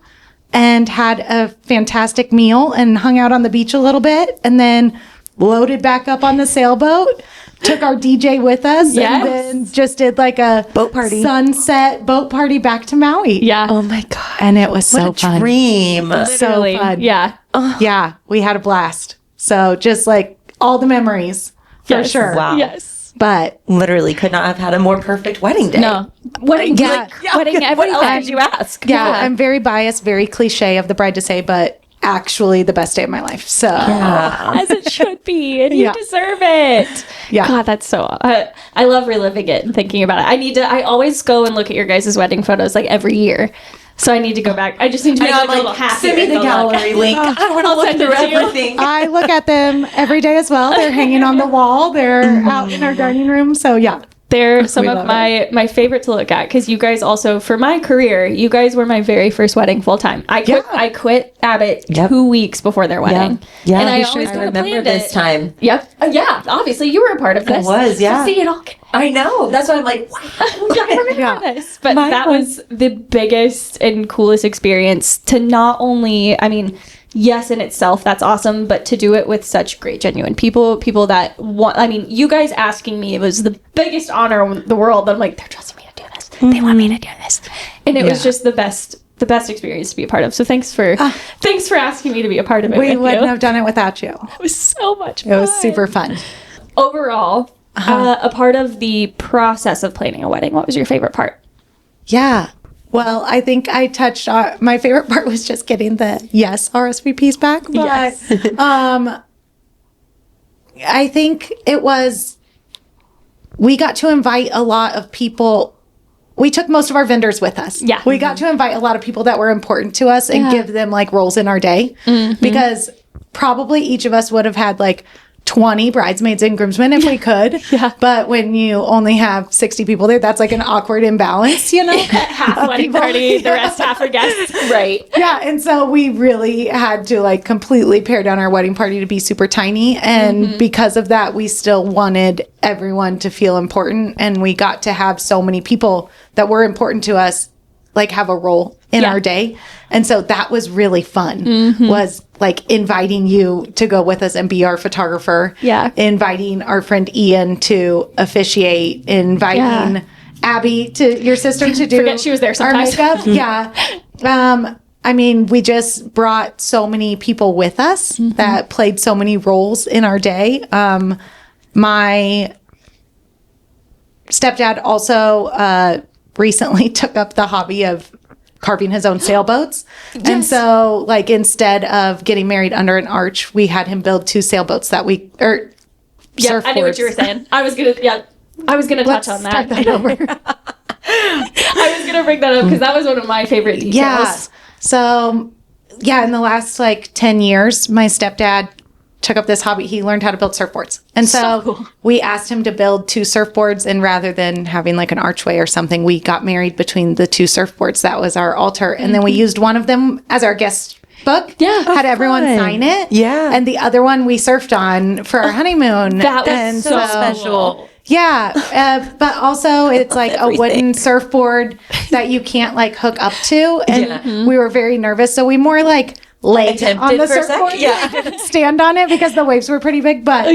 and had a fantastic meal and hung out on the beach a little bit, and then loaded back up on the sailboat, took our DJ with us, Yes. and then just did like a Boat party. sunset boat party back to Maui. Yeah. Oh my God. And it was so What a fun. dream. So Literally. fun. Yeah. Yeah, we had a blast. So just like all the memories for Yes. sure. Wow. Yes. But Literally could not have had a more perfect wedding day. No. Wedding, Yeah. wedding, What everything. else could you ask? yeah, I'm very biased, very cliche of the bride to say, but actually the best day of my life. So As it should be, and Yeah. you deserve it. Yeah. God, that's so. I love reliving it and thinking about it. I always go and look at your guys' wedding photos like every year. So I need to go back. I just need to I make know, it I'm a little like, happier. send me the to look at. gallery link. I don't want to look send through it to you. everything. I look at them every day as well. They're hanging on the wall. They're out in our dining room. So yeah. They're some of love my favorite to look at, because you guys also, for my career, you guys were my very first wedding full time. I quit Abbott Yep. 2 weeks before their wedding. Yeah. And I You always should. kinda remember planned this it. time. Yep. Yeah. Obviously, you were a part of this. was, yeah. So see, it all. I know. That's why I'm like, wow. I remember Yeah. this. But My that fun. was the biggest and coolest experience to not only, I mean, yes, in itself, that's awesome, but to do it with such great, genuine people that want, I mean, you guys asking me, it was the biggest honor in the world. I'm like, they're trusting me to do this. They want me to do this. And it was just the best experience to be a part of. So thanks for asking me to be a part of it. We with wouldn't you. have done it without you. It was so much fun. It was super fun. Overall, a part of the process of planning a wedding, what was your favorite part? Yeah. Well, I think I touched on my favorite part was just getting the RSVPs back. But Yes. I think it was, we got to invite a lot of people. We took most of our vendors with us. Yeah. We got to invite a lot of people that were important to us and give them like roles in our day, because probably each of us would have had like 20 bridesmaids and groomsmen if we could. Yeah. But when you only have 60 people there, that's like an awkward imbalance, you know? Half wedding party, the rest half are guests. Right. Yeah, and so we really had to like completely pare down our wedding party to be super tiny, and because of that we still wanted everyone to feel important, and we got to have so many people that were important to us like have a role in our day. And so that was really fun, was like inviting you to go with us and be our photographer. Yeah. Inviting our friend Ian to officiate, inviting Abby, to your sister, to do Forget she was there our sometimes. makeup. Yeah. I mean, we just brought so many people with us that played so many roles in our day. My stepdad also recently took up the hobby of carving his own sailboats. And so like instead of getting married under an arch, we had him build 2 sailboats that Yeah, I knew what you were saying. I was gonna touch on that. Start that over. I was gonna bring that up because that was one of my favorite details. Yeah. So, in the last 10 years, my stepdad took up this hobby. He learned how to build surfboards. And so cool. we asked him to build 2 surfboards. And rather than having an archway or something, we got married between the 2 surfboards. That was our altar. And then we used one of them as our guest book. Yeah. Had everyone fun. sign it. Yeah. And the other one we surfed on for our honeymoon. That was And so special. Yeah, but also it's a wooden surfboard that you can't hook up to, and we were very nervous, so we more laid on the for a sec. surfboard. Yeah. Didn't stand on it because the waves were pretty big, but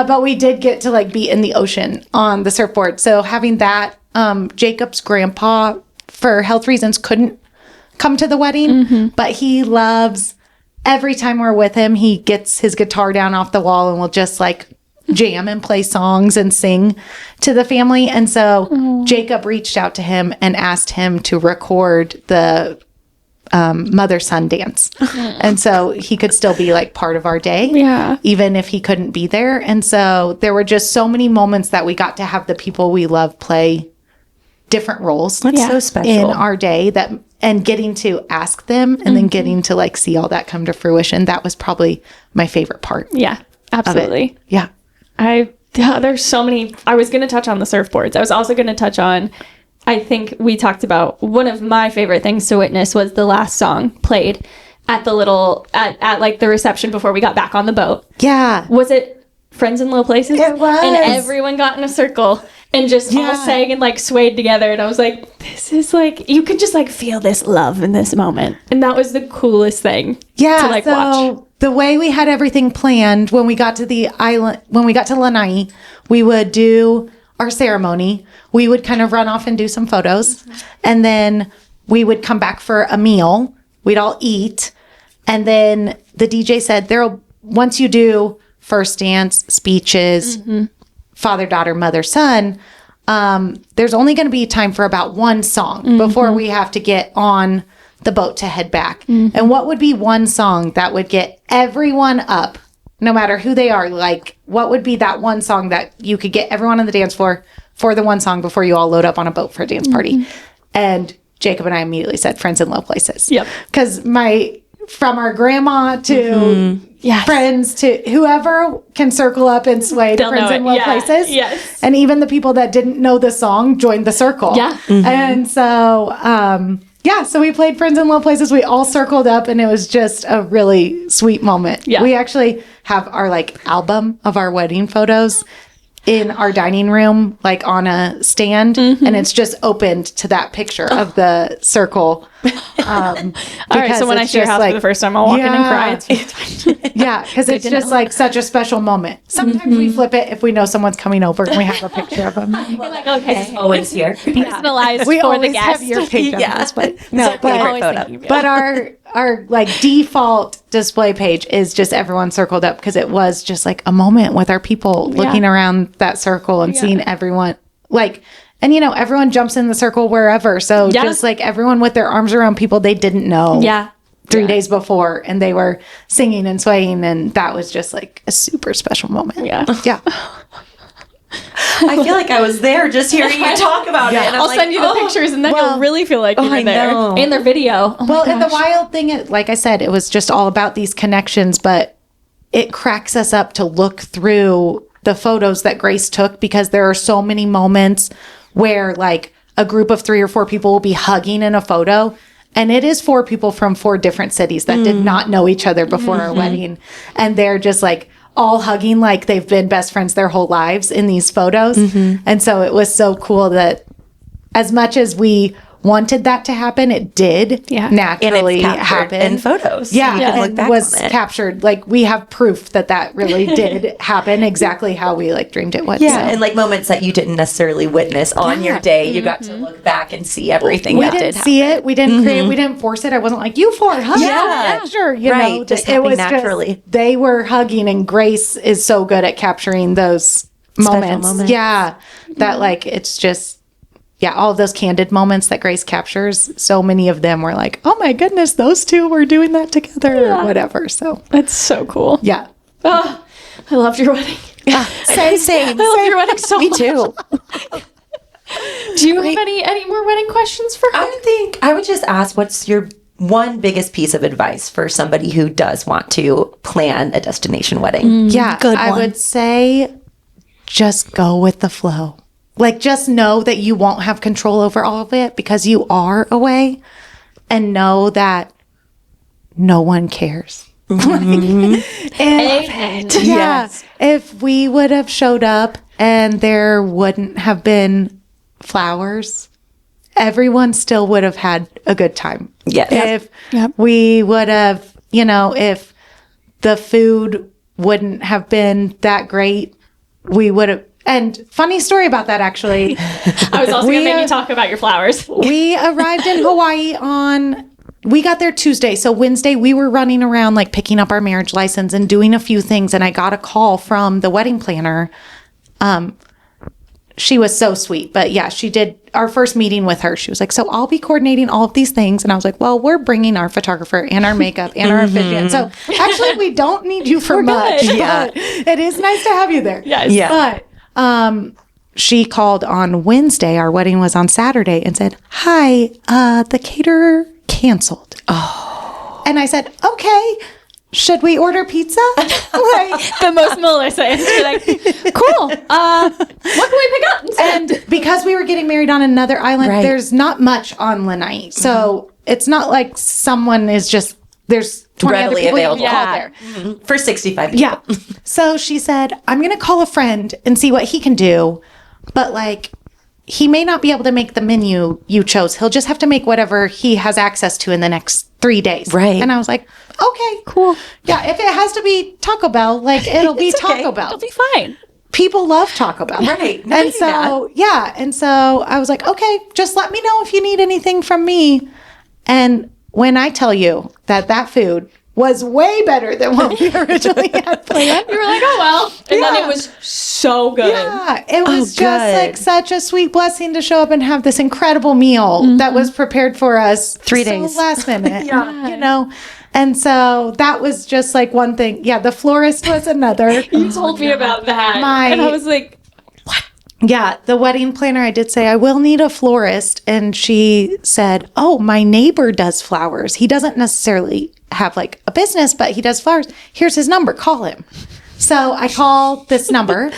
but we did get to be in the ocean on the surfboard. So having that, Jacob's grandpa, for health reasons, couldn't come to the wedding, but he loves. Every time we're with him, he gets his guitar down off the wall and will just jam and play songs and sing to the family. And so Jacob reached out to him and asked him to record the mother-son dance. And so he could still be part of our day, even if he couldn't be there. And so there were just so many moments that we got to have the people we love play different roles. That's so special. In our day, and getting to ask them and then getting to see all that come to fruition. That was probably my favorite part. Yeah, absolutely. Yeah. There's so many. I was going to touch on the surfboards. I was also going to touch on, I think we talked about one of my favorite things to witness was the last song played at the at the reception before we got back on the boat. Yeah. Was it Friends in Low Places? It was. And everyone got in a circle and just all sang and swayed together. And I was like, this is you could just feel this love in this moment. And that was the coolest thing to watch. The way we had everything planned when we got to the island, when we got to Lanai, we would do our ceremony. We would kind of run off and do some photos. And then we would come back for a meal. We'd all eat. And then the DJ said, once you do first dance, speeches, father, daughter, mother, son, there's only going to be time for about one song before we have to get on the boat to head back. And what would be one song that would get everyone up, no matter who they are? What would be that one song that you could get everyone on the dance floor for the one song before you all load up on a boat for a dance party? And Jacob and I immediately said Friends in Low Places. Yep. Because from our grandma to friends to whoever can circle up and sway to Friends in Low Places. Yes. And even the people that didn't know the song joined the circle. Yeah. And so, so we played Friends in Low Places. We all circled up and it was just a really sweet moment. Yeah. We actually have our album of our wedding photos in our dining room, on a stand, and it's just opened to that picture of the circle. All right, so when I share house for the first time, I'll walk in and cry. It's yeah, because it's just such a special moment. Sometimes we flip it if we know someone's coming over and we have a picture of them. We're okay. It's always here. Personalized We for the always have guest. your page on this, but no, Favorite but, photo. but our default display page is just everyone circled up because it was just a moment with our people looking around that circle and seeing everyone and everyone jumps in the circle wherever. So just everyone with their arms around people they didn't know. Yeah. 3 days before, and they were singing and swaying, and that was just a super special moment. Yeah. Yeah. I feel like I was there just hearing you talk about it. And I'll send you the pictures and then you'll really feel like you were there. know. And their video. Oh Well, and the wild thing, like I said, it was just all about these connections, but it cracks us up to look through the photos that Grace took because there are so many moments where a group of 3 or 4 people will be hugging in a photo. And it is 4 people from 4 different cities that did not know each other before our wedding. And they're just all hugging like they've been best friends their whole lives in these photos. And so it was so cool that as much as we wanted that to happen, it did naturally happen in photos. Yeah, you can look and back was on it. captured. We have proof that really did happen exactly how we dreamed it would. Yeah, so. and moments that you didn't necessarily witness on your day, you got to look back and see everything We that didn't did see happen. it. We didn't create. We didn't force it. I wasn't like, you 4 hug. Yeah. Sure. Right, know, just it happening was naturally. they were hugging, and Grace is so good at capturing those moments. Yeah, that it's just. Yeah, all of those candid moments that Grace captures, so many of them were oh my goodness, those 2 were doing that together or whatever. So That's so cool. yeah. Oh, I loved your wedding. Same. I love your wedding so Me much. too. Do you have any more wedding questions for her? I think I would just ask, what's your one biggest piece of advice for somebody who does want to plan a destination wedding? Yeah, good I one. would say just go with the flow. Like, just know that you won't have control over all of it because you are away, and know that no one cares. Amen. Yeah. If we would have showed up and there wouldn't have been flowers, everyone still would have had a good time. Yes. If Yep. we would have, if the food wouldn't have been that great, we would have. And funny story about that, actually. I was also going to make you talk about your flowers. We arrived in Hawaii we got there Tuesday. So Wednesday we were running around like picking up our marriage license and doing a few things. And I got a call from the wedding planner. She was so sweet, but yeah, she did our first meeting with her. She was like, so I'll be coordinating all of these things. And I was like, well, we're bringing our photographer and our makeup and our officiant. So actually we don't need you for much. good. Yeah. But it is nice to have you there. Yes. Yeah. But she called on Wednesday. Our wedding was on Saturday, and said, hi, the caterer canceled. Oh. And I said, okay, should we order pizza? Like, The most Melissa answer, like, cool. What can we pick up? and because we were getting married on another island, Right. there's not much on Lanai. So it's not like someone is just, there's 20 other Readily people you available. can call there. For 65 people. Yeah. So she said, I'm going to call a friend and see what he can do. But like, he may not be able to make the menu you chose. He'll just have to make whatever he has access to in the next 3 days. Right. And I was like, okay, cool. Yeah. If it has to be Taco Bell, like it'll be It's okay. Taco Bell. It'll be fine. People love Taco Bell. Right. And so, yeah. And so I was like, okay, just let me know if you need anything from me. And when I tell you that food was way better than what we originally had planned. You were like, oh, well. And then Yeah. it was so good. Yeah, it was just good. like such a sweet blessing to show up and have this incredible meal that was prepared for us 3 so days. last minute. And so that was just like one thing. Yeah, the florist was another. You told me about that. And I was like, Yeah, the wedding planner, I did say, I will need a florist. And she said, oh, my neighbor does flowers. He doesn't necessarily have like a business, but he does flowers. Here's his number. Call him. So I call this number.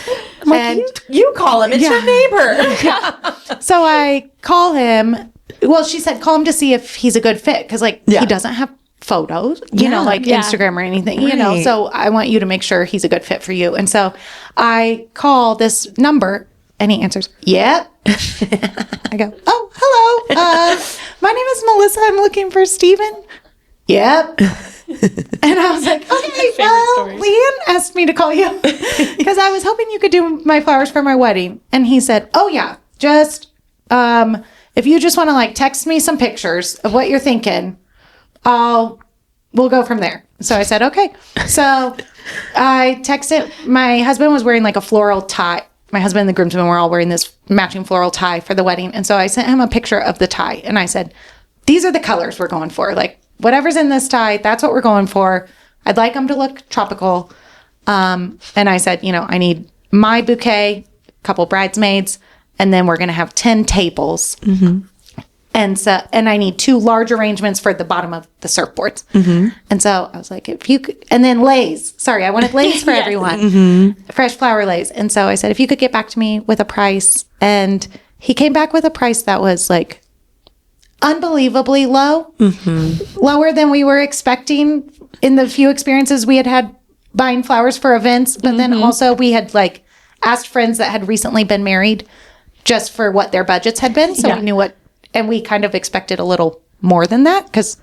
and You call him. It's your neighbor. so I call him. Well, she said, call him to see if he's a good fit. Because like he doesn't have photos, like Instagram or anything, Right. So I want you to make sure he's a good fit for you. And so I call this number. And he answers, yep. I go, oh, hello. My name is Melissa. I'm looking for Steven. Yep. And I was like, okay, well, stories. Leanne asked me to call you because I was hoping you could do my flowers for my wedding. And he said, oh, yeah, just if you just want to like text me some pictures of what you're thinking, we'll go from there. So I said, okay. So I texted, my husband was wearing like a floral tie. My husband and the groomsmen were all wearing this matching floral tie for the wedding. And so I sent him a picture of the tie and I said, these are the colors we're going for. Like whatever's in this tie, that's what we're going for. I'd like them to look tropical. And I said, I need my bouquet, a couple bridesmaids, and then we're going to have 10 tables. Mm-hmm. And I need 2 large arrangements for the bottom of the surfboards. Mm-hmm. And so I was like, if you could, and then leis. Sorry, I wanted leis for everyone. Mm-hmm. Fresh flower leis. And so I said, if you could get back to me with a price. And he came back with a price that was like unbelievably low, lower than we were expecting in the few experiences we had buying flowers for events. But then also we had like asked friends that had recently been married just for what their budgets had been. So we knew what. And we kind of expected a little more than that because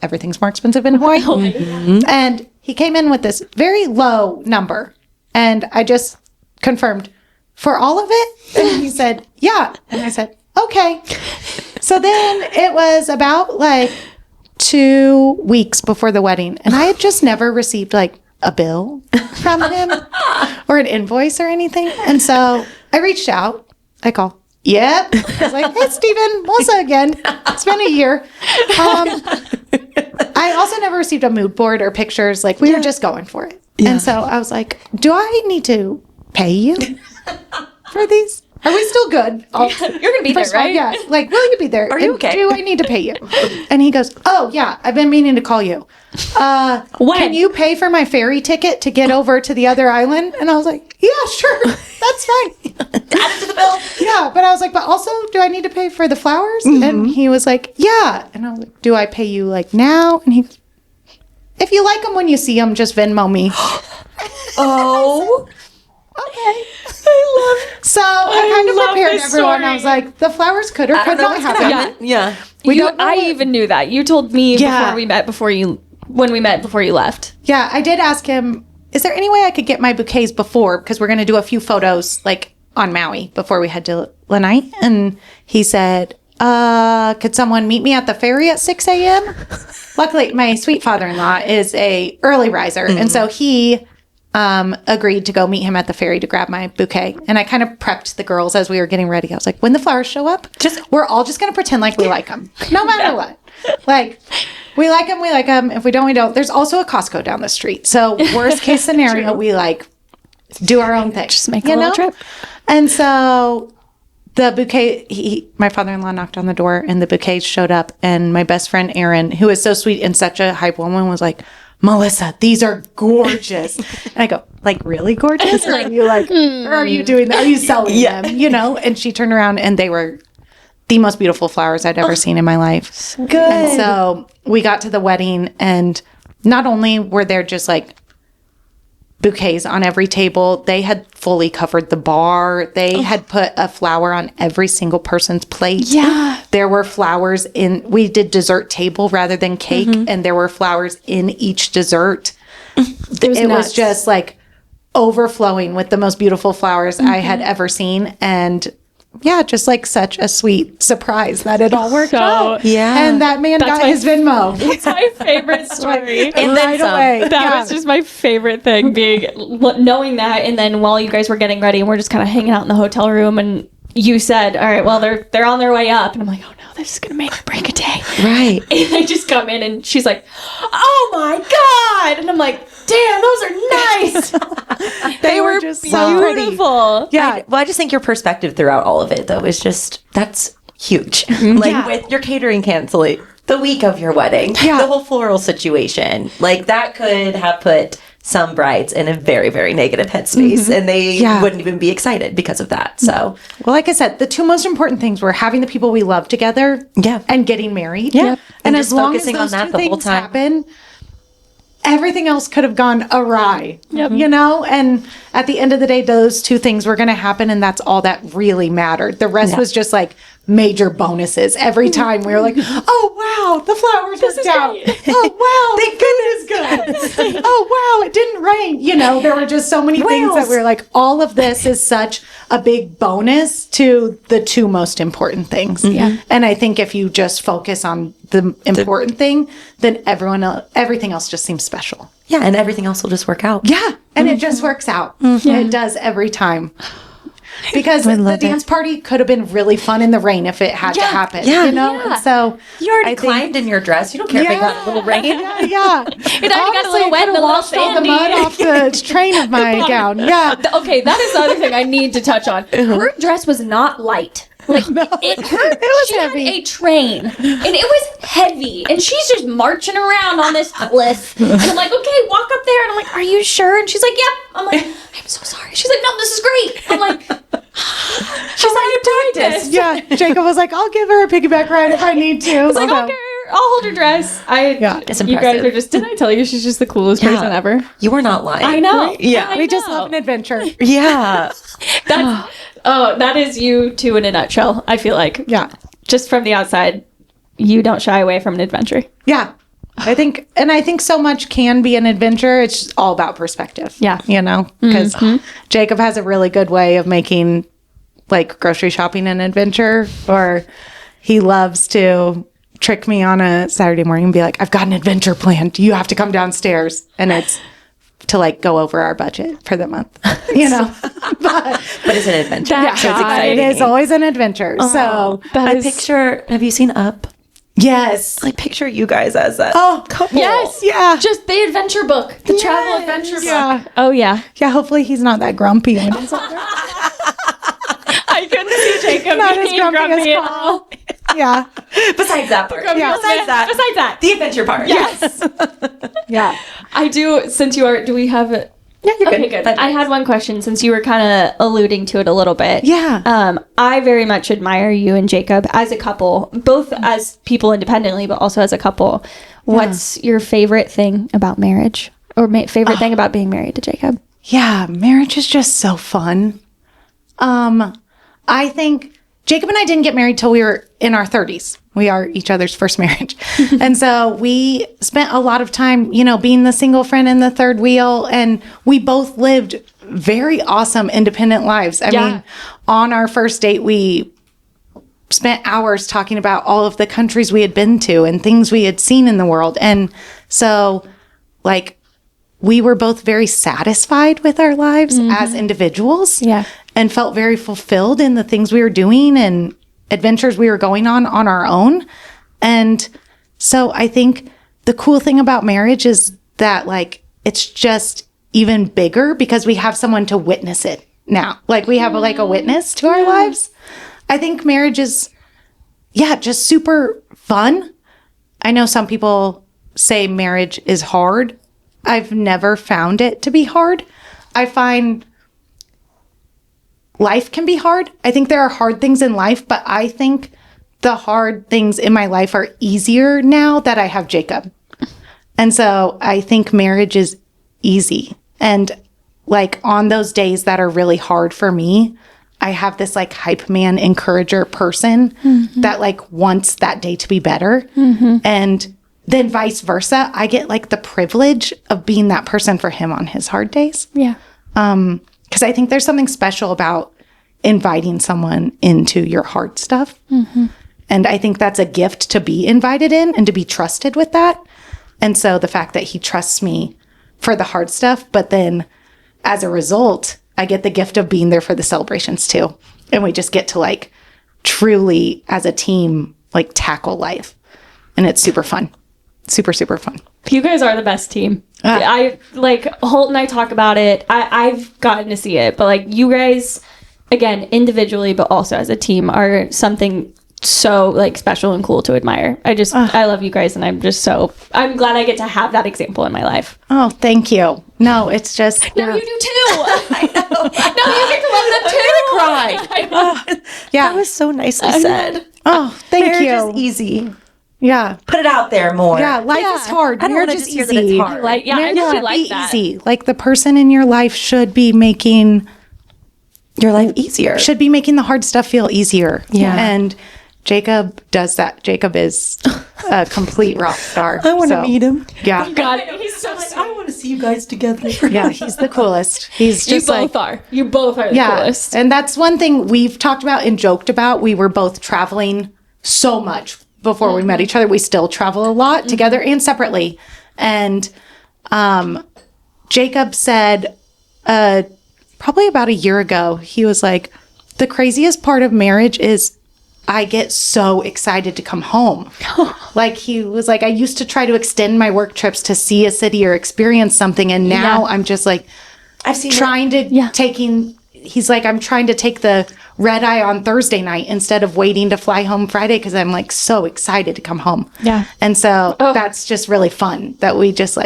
everything's more expensive in Hawaii. And he came in with this very low number. And I just confirmed, for all of it? And he said, yeah. And I said, okay. So then it was about like 2 weeks before the wedding. And I had just never received like a bill from him or an invoice or anything. And so I reached out. I called. Yep. I was like, hey, Steven, Melissa again. It's been a year. I also never received a mood board or pictures. Like, we were just going for it. Yeah. And so I was like, do I need to pay you for these? Are we still good? You're gonna be there, First of all, right? yeah. Like, will you be there? Are you And okay? Do I need to pay you? And he goes, oh, yeah, I've been meaning to call you. When? Can you pay for my ferry ticket to get over to the other island? And I was like, yeah, sure. That's fine. Add it to the bill. Yeah. But I was like, but also, do I need to pay for the flowers? And he was like, yeah. And I was like, do I pay you like now? And he goes, if you like them when you see them, just Venmo me. Oh. Okay. So I kind of love prepared this everyone. I was story. like, the flowers could or I could don't know not what's gonna happen. happen. Yeah. We don't know I what- even knew that. You told me Yeah. before we met, when we met before you left. Yeah, I did ask him, is there any way I could get my bouquets before? Because we're going to do a few photos like on Maui before we head to Lanai. And he said, could someone meet me at the ferry at 6 a.m.? Luckily, my sweet father-in-law is a early riser. And so he agreed to go meet him at the ferry to grab my bouquet. And I kind of prepped the girls as we were getting ready. I was like, when the flowers show up, we're all just going to pretend like we like them, no matter what. Like, we like them, we like them. If we don't, we don't. There's also a Costco down the street. So worst case scenario, we like do our own thing. Just make a little trip. And so the bouquet, my father-in-law knocked on the door and the bouquet showed up. And my best friend, Erin, who is so sweet and such a hype woman, was like, Melissa, these are gorgeous. And I go, like, really gorgeous? Or are you like, or are you doing that? Are you selling them? You know? And she turned around and they were the most beautiful flowers I'd ever seen in my life. Good. And so we got to the wedding and not only were there just like bouquets on every table, they had fully covered the bar. They had put a flower on every single person's plate. Yeah. There were flowers we did dessert table rather than cake, and there were flowers in each dessert. It was just like overflowing with the most beautiful flowers I had ever seen. And yeah, just like such a sweet surprise that it all worked out. Yeah. And that man got his Venmo. It's my favorite story. And then right some. away. That was just my favorite thing, knowing that. And then while you guys were getting ready and we're just kind of hanging out in the hotel room, and you said, all right, well, they're on their way up. And I'm like, oh no, this is going to make or break a day. Right. And I just come in and she's like, oh my God. And I'm like, damn, those are nice. They were just so pretty. beautiful. Yeah. Well, I just think your perspective throughout all of it, though, is just, that's huge. Like with your catering canceling, the week of your wedding, the whole floral situation, like that could have put some brides in a very, very negative headspace and they wouldn't even be excited because of that. So, well, like I said, the two most important things were having the people we love together and getting married. Yeah. And just as long as focusing on those that two the whole things time. happen, everything else could have gone awry, you know? And at the end of the day, those two things were going to happen. And that's all that really mattered. The rest was just like major bonuses. Every time we were like, oh, wow, the flowers worked out. Oh, wow, thank goodness good. Oh, wow, it didn't rain. You know, there were just so many things that we were like, all of this is such a big bonus to the two most important things. Yeah. And I think if you just focus on the important thing, then everything else just seems special. yeah, and everything else will just work out. Yeah. And it just works out. It does every time. Because the dance party could have been really fun in the rain if it had to happen. Yeah. You know? And so You already climbed in your dress. You don't care if it got a little rain. Yeah. It already got a little wet and a little washed all the sandy. mud off the train of my gown. Yeah. Okay, that is the other thing I need to touch on. Her dress was not light. Like it was heavy. Had a train, and it was heavy, and she's just marching around on this cliff. And I'm like, okay, walk up there. And I'm like, are you sure? And she's like, yep. I'm like, I'm so sorry. She's like, no, this is great. I'm like, she's like, you practice. Yeah. Jacob was like, I'll give her a piggyback ride if I need to. I was like, okay, I'll hold her dress. It's You guys impressive. are just. Didn't I tell you she's just the coolest person ever? You were not lying. I know. Yeah. We just love an adventure. Yeah. That's, that is you two in a nutshell. I feel like. Yeah. Just from the outside, you don't shy away from an adventure. Yeah. I think so much can be an adventure. It's just all about perspective. Yeah. You know, because Jacob has a really good way of making like grocery shopping an adventure, or he loves to trick me on a Saturday morning and be like, I've got an adventure planned. You have to come downstairs. And it's to like go over our budget for the month, you know, But it's an adventure. That So it's guy. exciting. it is always an adventure. So I picture, have you seen Up? Yes. Like, picture you guys as that couple. Yes. Yeah. Just the adventure book. The travel adventure book. Yeah. Oh, yeah. Yeah, hopefully he's not that grumpy when he's I couldn't see Jacob not as being grumpy as at all. Paul. Yeah. Besides that part. Yeah. Besides that. The adventure part. Yes. Yeah. I do, since you are, do we have it? Yeah, you're Okay, good. I had one question since you were kind of alluding to it a little bit. Yeah. I very much admire you and Jacob as a couple, both as people independently, but also as a couple. What's your favorite thing about marriage, or favorite thing about being married to Jacob? Yeah, marriage is just so fun. I think Jacob and I didn't get married till we were in our 30s. We are each other's first marriage. And so we spent a lot of time, being the single friend in the third wheel. And we both lived very awesome, independent lives. I mean, on our first date, we spent hours talking about all of the countries we had been to and things we had seen in the world. And so, we were both very satisfied with our lives as individuals. Yeah. And felt very fulfilled in the things we were doing and adventures we were going on our own. And so I think the cool thing about marriage is that it's just even bigger because we have someone to witness it now. We have a witness to our lives. I think marriage is, just super fun. I know some people say marriage is hard. I've never found it to be hard. I find life can be hard. I think there are hard things in life, but I think the hard things in my life are easier now that I have Jacob. And so I think marriage is easy. And on those days that are really hard for me, I have this hype man encourager person that wants that day to be better. And then vice versa, I get the privilege of being that person for him on his hard days. Yeah. Because I think there's something special about inviting someone into your hard stuff. And I think that's a gift to be invited in and to be trusted with that. And so the fact that he trusts me for the hard stuff, but then as a result, I get the gift of being there for the celebrations too. And we just get to truly as a team, tackle life. And it's super fun. Super, super fun. You guys are the best team. I Holt and I talk about it. I've gotten to see it, but you guys, again, individually, but also as a team, are something so special and cool to admire. I love you guys, and I'm glad I get to have that example in my life. Oh, thank you. No, it's just. No, you do too. I know. No, you get to love them too. I cried. That was so nicely said. Oh, thank Marriage you. is easy. Yeah. Put it out there more. Yeah, life is hard. I don't Marriage want to is just hear that it's easy. hard. I really like be that. easy. The person in your life should be making Your life easier. the hard stuff feel easier. Yeah. And Jacob does that. Jacob is a complete rock star. I want to meet him. Yeah. God, he's so I want to see you guys together. Yeah, he's the coolest. He's You just both are. You both are the coolest. And that's one thing we've talked about and joked about. We were both traveling so much before we met each other. We still travel a lot together and separately. And Jacob said probably about a year ago, he was like, the craziest part of marriage is I get so excited to come home. He was like, I used to try to extend my work trips to see a city or experience something. And now I'm just I've seen he's like, I'm trying to take the red eye on Thursday night instead of waiting to fly home Friday because I'm so excited to come home. Yeah. And so that's just really fun that we just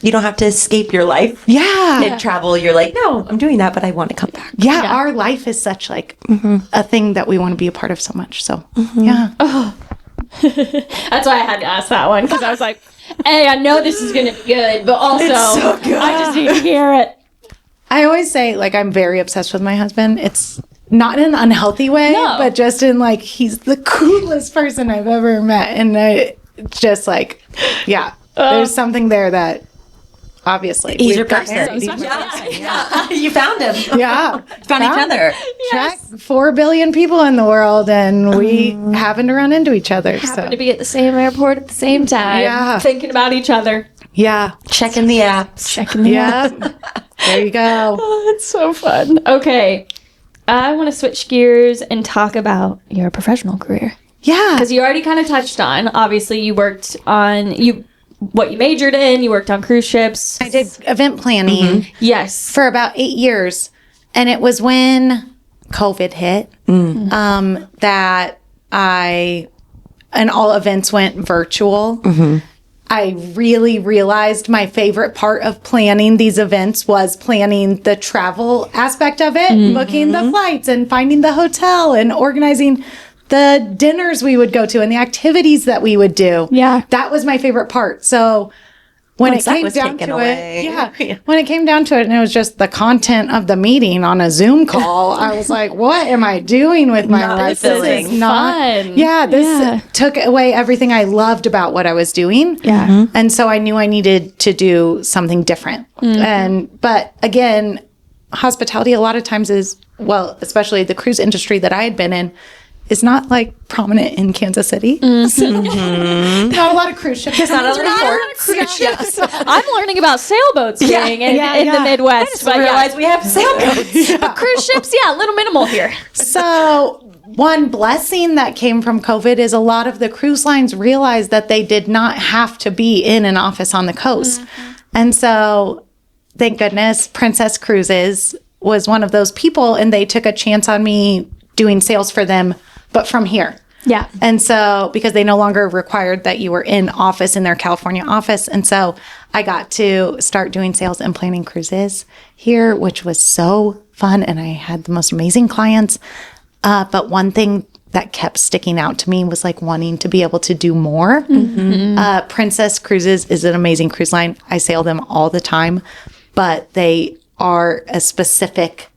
you don't have to escape your life. Yeah. And travel. You're no, I'm doing that, but I want to come back. Yeah. Our life is such a thing that we want to be a part of so much. So yeah. Oh. That's why I had to ask that one, because I was like, hey, I know this is going to be good, but also It's so good. I just need to hear it. I always say I'm very obsessed with my husband. It's not in an unhealthy way, but just in he's the coolest person I've ever met. And I just there's something there that obviously He's your we've got person. married. So yeah. You found him. Yeah. Found each other. Check 4 billion people in the world, and we happen to run into each other. Happen to be at the same airport at the same time. Yeah. Thinking about each other. Yeah. Checking the apps. Checking the Yeah. There you go. Oh, that's so fun. Okay. I want to switch gears and talk about your professional career. Yeah. Because you already kind of touched on, obviously, you worked on what you majored in. You worked on cruise ships. I did event planning Yes. for about 8 years. And it was when COVID hit that and all events went virtual. I really realized my favorite part of planning these events was planning the travel aspect of it, booking the flights and finding the hotel and organizing the dinners we would go to and the activities that we would do. Yeah. That was my favorite part. So when it came down to it, when it came down to it and it was just the content of the meeting on a Zoom call, I was like, what am I doing with my life? This is not fun. Yeah, this took away everything I loved about what I was doing. Yeah. And so I knew I needed to do something different. But again, hospitality a lot of times is, well, especially the cruise industry that I had been in, is not like prominent in Kansas City. So, not a lot of cruise ships. Not a lot of cruise ships. I'm learning about sailboats being in the Midwest. I realize we have sailboats. But cruise ships, a little minimal here. So one blessing that came from COVID is a lot of the cruise lines realized that they did not have to be in an office on the coast. And so thank goodness Princess Cruises was one of those people, and they took a chance on me doing sales for them, but from here. Yeah. And so, because they no longer required that you were in office in their California office. And so I got to start doing sales and planning cruises here, which was so fun. And I had the most amazing clients. But one thing that kept sticking out to me was like wanting to be able to do more. Princess Cruises is an amazing cruise line. I sail them all the time, but they are a specific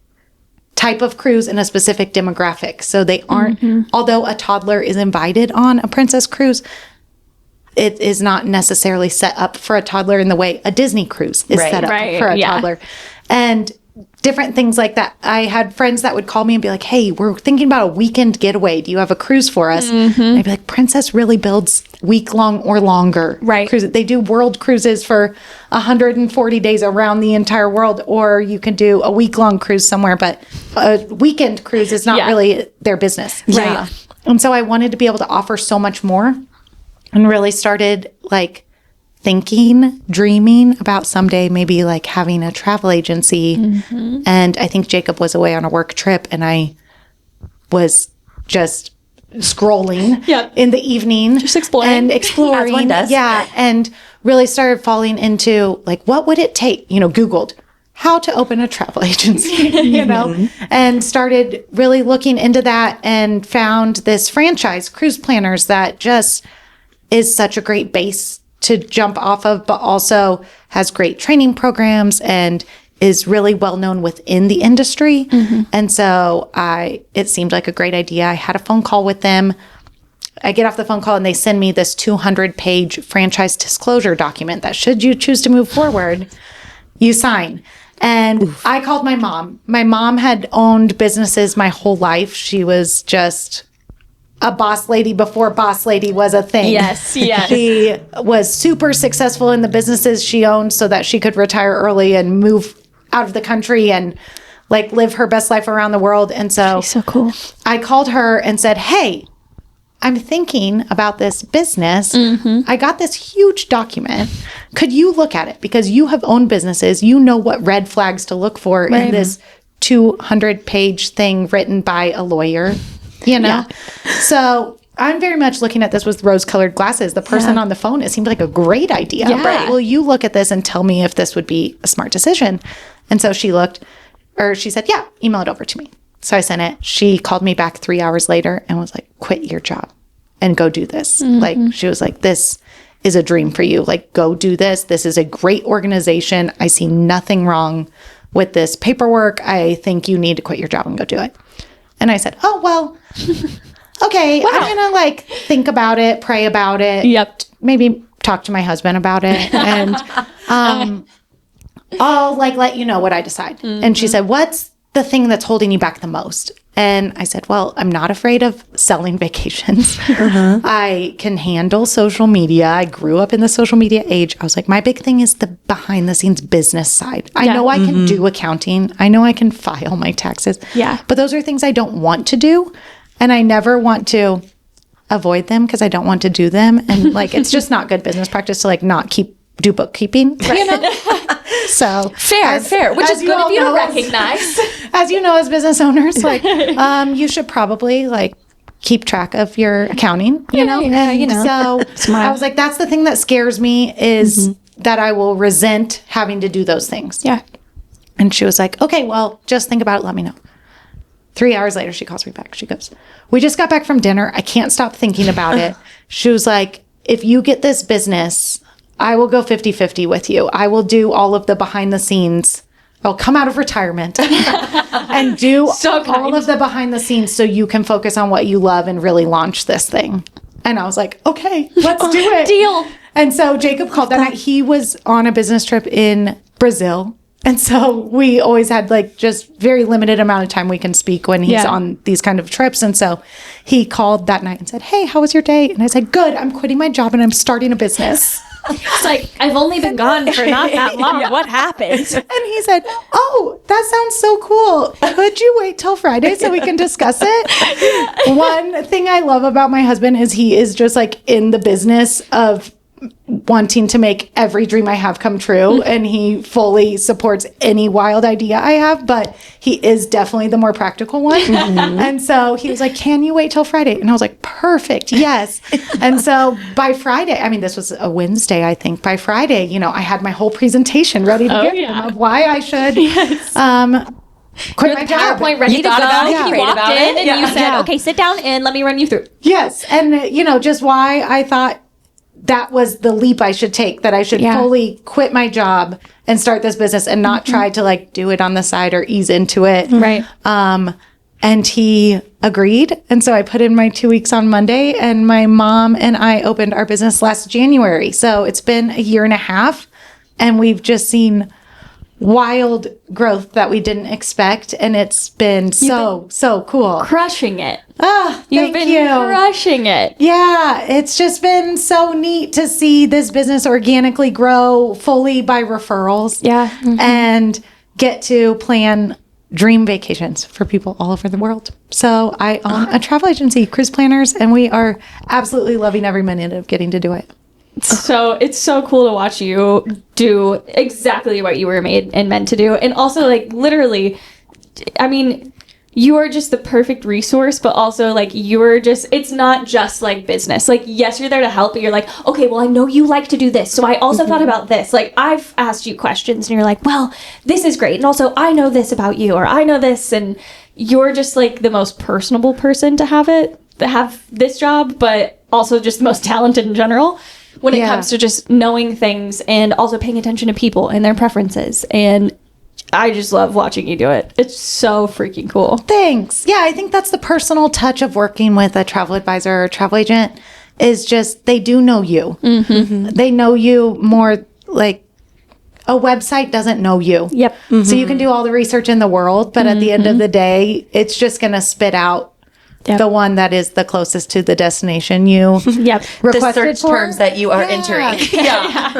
type of cruise and a specific demographic. So they aren't, although a toddler is invited on a Princess Cruise, it is not necessarily set up for a toddler in the way a Disney cruise is set up for a toddler. And different things like that. I had friends that would call me and be like, hey, we're thinking about a weekend getaway. Do you have a cruise for us? And I'd be like, Princess really builds week-long or longer cruises. They do world cruises for 140 days around the entire world, or you can do a week-long cruise somewhere, but a weekend cruise is not really their business. Yeah. And so I wanted to be able to offer so much more, and really started like dreaming about someday maybe like having a travel agency. And I think Jacob was away on a work trip, and I was just scrolling in the evening, just exploring as one does. And really started falling into like, what would it take? Googled how to open a travel agency, and started really looking into that, and found this franchise, Cruise Planners, that just is such a great base to jump off of, but also has great training programs and is really well known within the industry. And so it seemed like a great idea. I had a phone call with them. I get off the phone call and they send me this 200-page franchise disclosure document that should you choose to move forward, you sign. And I called my mom. My mom had owned businesses my whole life. She was just a boss lady before boss lady was a thing. Yes. She was super successful in the businesses she owned so that she could retire early and move out of the country and like live her best life around the world. And so, She's so cool. I called her and said, hey, I'm thinking about this business. I got this huge document. Could you look at it? Because you have owned businesses. You know what red flags to look for in this 200-page thing written by a lawyer. So I'm very much looking at this with rose-colored glasses. The person on the phone, it seemed like a great idea. Right. Will you look at this and tell me if this would be a smart decision? And so she said, yeah, email it over to me. So I sent it. She called me back 3 hours later and was like, quit your job and go do this. Like, she was like, this is a dream for you. Like, go do this. This is a great organization. I see nothing wrong with this paperwork. I think you need to quit your job and go do it. And I said, oh, well, okay, I'm going to like think about it, pray about it. Maybe talk to my husband about it. And I'll like let you know what I decide. And she said, what's the thing that's holding you back the most? And I said, well, I'm not afraid of selling vacations. I can handle social media. I grew up in the social media age. I was like, my big thing is the behind the scenes business side. I know I can do accounting. I know I can file my taxes. But those are things I don't want to do. And I never want to avoid them because I don't want to do them. And like, it's just not good business practice to like not do bookkeeping, you know? So fair, which is good if you don't recognize. As you know, as business owners, like, you should probably like keep track of your accounting, you know? So I was like, that's the thing that scares me is that I will resent having to do those things. Yeah. And she was like, okay, well, just think about it. Let me know. 3 hours later, she calls me back. She goes, we just got back from dinner. I can't stop thinking about it. She was like, if you get this business, I will go 50-50 with you. I will do all of the behind the scenes. I'll come out of retirement and do all of the behind the scenes so you can focus on what you love and really launch this thing. And I was like, okay, let's do it. Deal. And so Jacob called that night. He was on a business trip in Brazil. And so we always had like just very limited amount of time we can speak when he's on these kind of trips. And so he called that night and said, hey, how was your day? And I said, good, I'm quitting my job and I'm starting a business. It's like, I've only been gone for not that long. What happened? And he said, oh, that sounds so cool. Could you wait till Friday so we can discuss it? One thing I love about my husband is he is just like in the business of wanting to make every dream I have come true. And he fully supports any wild idea I have, but he is definitely the more practical one. And so he was like, can you wait till Friday? And I was like, perfect. Yes. And so by Friday, I mean, this was a Wednesday, I think. By Friday, you know, I had my whole presentation ready to give him of why I should, quit my job. PowerPoint ready to go. You walked in and you said, okay, sit down and let me run you through. Yes. And, you know, just why I thought that was the leap I should take, that I should fully quit my job and start this business and not try to like do it on the side or ease into it. Right. And he agreed. And so I put in my 2 weeks on Monday and my mom and I opened our business last January. So it's been a year and a half and we've just seen wild growth that we didn't expect. And it's been so cool. Crushing it. Oh, You've been crushing it. Yeah, it's just been so neat to see this business organically grow fully by referrals. Yeah. And get to plan dream vacations for people all over the world. So I own a travel agency, Cruise Planners, and we are absolutely loving every minute of getting to do it. So it's so cool to watch you do exactly what you were made and meant to do. And also, like, literally, I mean, you are just the perfect resource, but also, like, you're just, it's not just, like, business. Like, yes, you're there to help, but you're like, okay, well, I know you like to do this, so I also thought about this. Like, I've asked you questions, and you're like, well, this is great. And also, I know this about you, or I know this, and you're just, like, the most personable person to have this job, but also just the most talented in general. When it comes to just knowing things and also paying attention to people and their preferences. And I just love watching you do it. It's so freaking cool. Thanks. Yeah, I think that's the personal touch of working with a travel advisor or travel agent is just they do know you. They know you more like a website doesn't know you. Yep. So you can do all the research in the world, but at the end of the day, it's just going to spit out the one that is the closest to the destination you requested the search for. terms that you are entering.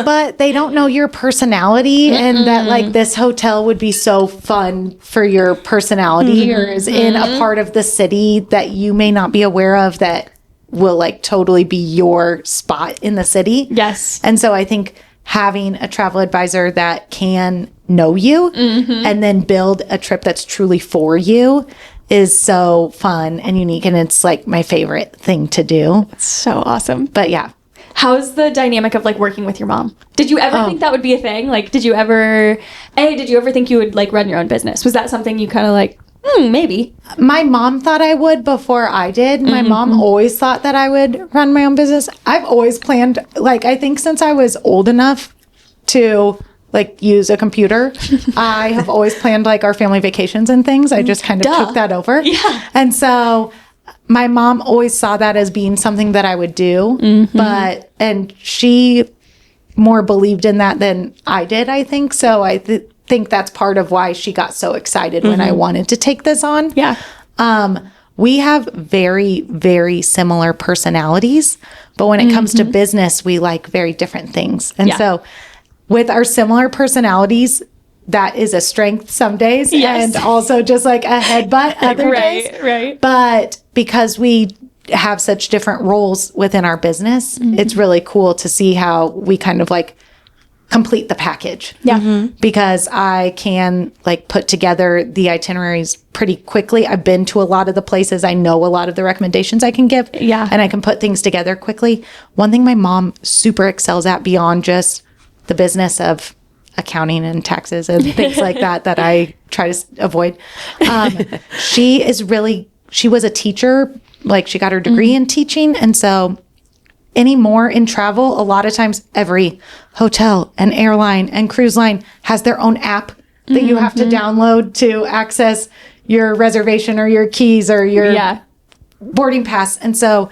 But they don't know your personality and that like this hotel would be so fun for your personality or is in a part of the city that you may not be aware of that will like totally be your spot in the city. Yes. And so I think having a travel advisor that can know you and then build a trip that's truly for you is so fun and unique, and it's like my favorite thing to do. So awesome. But yeah. How's the dynamic of like working with your mom? Did you ever think that would be a thing? Like, did you ever think you would like run your own business? Was that something you kind of like, maybe? My mom thought I would before I did. My mom always thought that I would run my own business. I've always planned, like, I think since I was old enough to like use a computer, I have always planned like our family vacations and things. I just kind of took that over. Yeah. And so my mom always saw that as being something that I would do, and she more believed in that than I did, I think. So I think that's part of why she got so excited when I wanted to take this on. Yeah. We have very, very similar personalities, but when it comes to business, we like very different things. And so with our similar personalities, that is a strength some days and also just like a headbutt other days. Right. But because we have such different roles within our business, it's really cool to see how we kind of like complete the package. Yeah. Because I can like put together the itineraries pretty quickly. I've been to a lot of the places. I know a lot of the recommendations I can give. Yeah. And I can put things together quickly. One thing my mom super excels at beyond just the business of accounting and taxes and things like that I try to avoid. She was a teacher, like she got her degree in teaching. And so anymore in travel, a lot of times every hotel and airline and cruise line has their own app that you have to download to access your reservation or your keys or your boarding pass. And so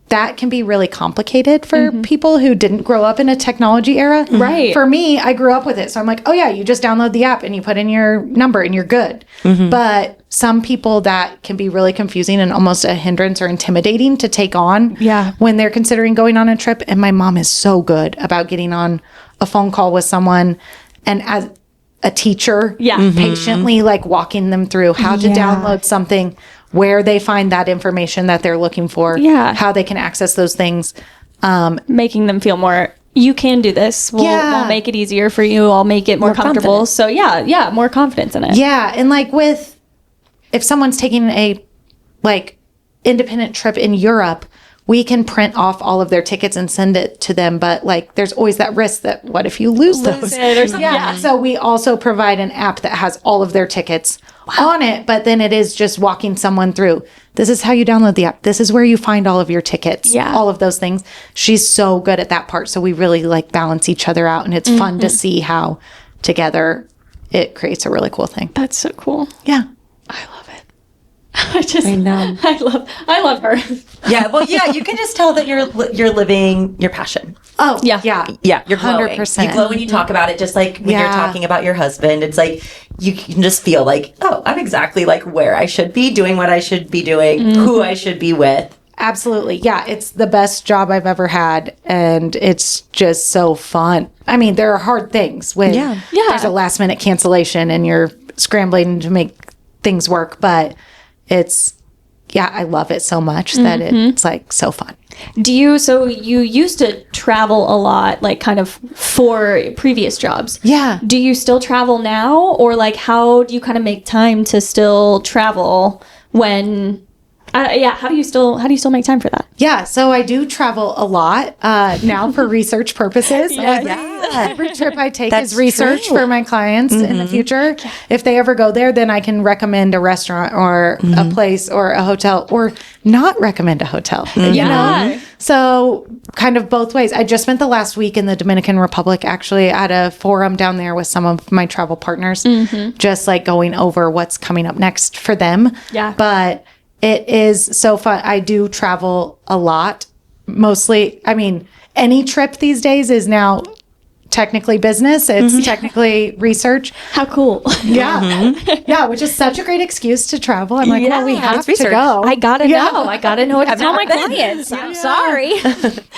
that can be really complicated for people who didn't grow up in a technology era. Right. For me, I grew up with it. So I'm like, oh yeah, you just download the app and you put in your number and you're good. But some people that can be really confusing and almost a hindrance or intimidating to take on when they're considering going on a trip. And my mom is so good about getting on a phone call with someone and as a teacher, patiently like walking them through how to download something, where they find that information that they're looking for, how they can access those things. Making them feel more, you can do this. We'll make it easier for you. I'll make it more comfortable. Confident. So more confidence in it. Yeah. And like if someone's taking a like independent trip in Europe, we can print off all of their tickets and send it to them. But like, there's always that risk that what if you lose those? It or something. Yeah. So we also provide an app that has all of their tickets on it, but then it is just walking someone through. This is how you download the app. This is where you find all of your tickets. All of those things. She's so good at that part. So we really like balance each other out, and it's fun to see how together it creates a really cool thing. That's so cool. Yeah. I love it. I know. I love her. Yeah. Well, yeah, you can just tell that you're living your passion. Oh, yeah. Yeah, you're glowing. 100%. You glow when you talk about it, just like when you're talking about your husband. It's like you can just feel like, oh, I'm exactly like where I should be, doing what I should be doing, who I should be with. Absolutely. Yeah, it's the best job I've ever had, and it's just so fun. I mean, there are hard things when there's a last minute cancellation and you're scrambling to make things work, but I love it so much that it's like so fun. So you used to travel a lot, like kind of for previous jobs. Yeah. Do you still travel now, or like how do you kind of make time to still travel when how do you still make time for that? Yeah, so I do travel a lot now for research purposes. Every trip I take is research for my clients in the future. If they ever go there, then I can recommend a restaurant or a place or a hotel, or not recommend a hotel. You know? So kind of both ways. I just spent the last week in the Dominican Republic, actually at a forum down there with some of my travel partners, just like going over what's coming up next for them. Yeah. But it is so fun. I do travel a lot. Mostly, I mean, any trip these days is now technically business. It's technically research. How cool. Yeah. Yeah, which is such a great excuse to travel. I'm like, well, we have to go. I gotta know. I gotta know what to tell my clients. I'm sorry.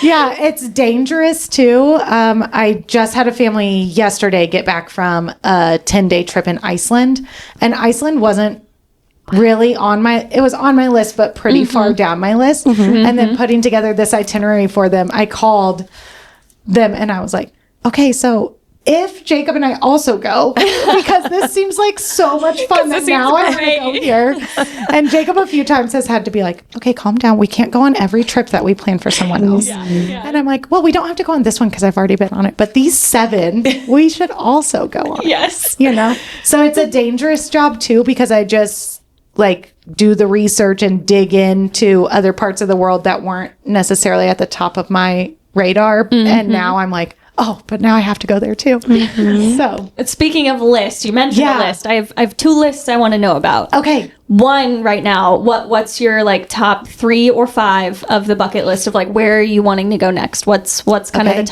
Yeah, it's dangerous too. I just had a family yesterday get back from a 10-day trip in Iceland, and Iceland wasn't really it was on my list, but pretty far down my list. And then putting together this itinerary for them, I called them and I was like, okay, so if Jacob and I also go, because this seems like so much fun that now I'm going to go here. And Jacob a few times has had to be like, okay, calm down. We can't go on every trip that we plan for someone else. And I'm like, well, we don't have to go on this one because I've already been on it. But these 7, we should also go on. Yes. You know? So it's a dangerous job too, because I just like do the research and dig into other parts of the world that weren't necessarily at the top of my radar. And now I'm like, oh, but now I have to go there too. So speaking of lists, you mentioned a list. I have 2 lists I want to know about. Okay. One right now, what's your like top 3 or 5 of the bucket list of like where are you wanting to go next? What's kind of the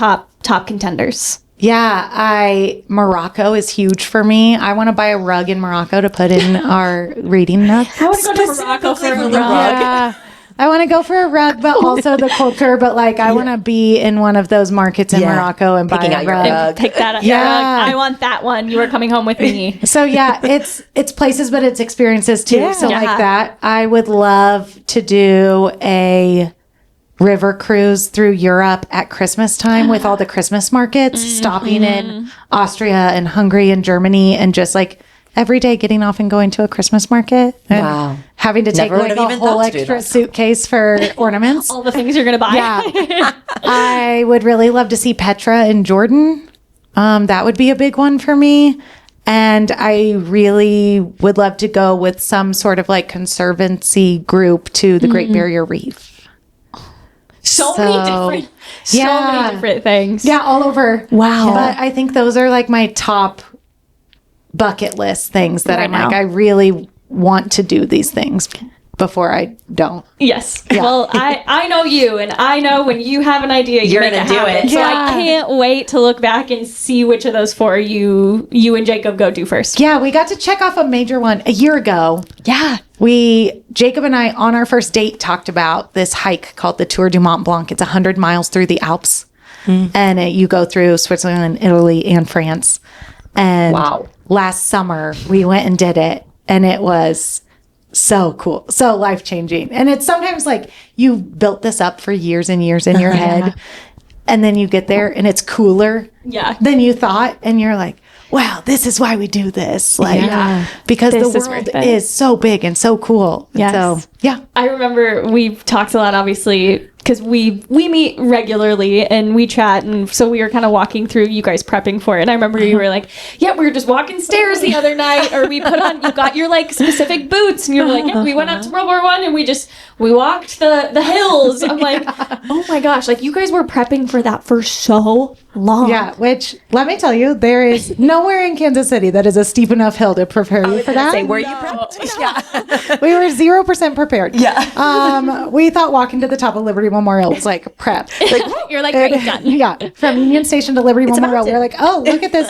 top contenders? Yeah, Morocco is huge for me. I want to buy a rug in Morocco to put in our reading nook. I want to go to Morocco for a rug. I want to go for a rug, but also the culture. But like, I want to be in one of those markets in Morocco and picking buy a rug. And pick that up. Yeah. I want that one. You are coming home with me. So yeah, it's places, but it's experiences too. Yeah. So like that, I would love to do a river cruise through Europe at Christmas time with all the Christmas markets, stopping in Austria and Hungary and Germany, and just like every day getting off and going to a Christmas market and having to take Never like would've a even whole thought to do extra that. suitcase for ornaments. All the things you're going to buy. Yeah. I would really love to see Petra in Jordan. That would be a big one for me. And I really would love to go with some sort of like conservancy group to the Great Barrier Reef. So many different things. Yeah, all over. Wow. But I think those are like my top bucket list things that Right I'm now. like, I really want to do these things before I don't. Yes. Well, I know you, and I know when you have an idea, you You're make gonna it do happen. it. So Yeah. I can't wait to look back and see which of those four you and Jacob go do first. Yeah, we got to check off a major one a year ago. Yeah. Jacob and I, on our first date, talked about this hike called the Tour du Mont Blanc. It's 100 miles through the Alps. And you go through Switzerland, Italy, and France. And last summer, we went and did it. And it was so cool, so life-changing. And it's sometimes like you built this up for years and years in your head. And then you get there and it's cooler than you thought. And you're like, wow, this is why we do this. Like, because This the is world worth it. is so big and so cool. And Yes. so, yeah. I remember we've talked a lot, obviously, because we meet regularly and we chat, and so we were kind of walking through you guys prepping for it. And I remember you were like, "Yeah, we were just walking stairs the other night," or we put on, you got your like specific boots, and you were like, "Yeah, we went up to World War I, and we walked the hills." I'm like, "Oh my gosh!" Like you guys were prepping for that for so long. Yeah, which let me tell you, there is nowhere in Kansas City that is a steep enough hill to prepare you for that. Say, were you prepped? Yeah. We were 0% prepared. Yeah. We thought walking to the top of Liberty Memorial was like prep. Like, You're like, "Great, done." yeah, from Union Station to Liberty Memorial, we're like, oh, look at this,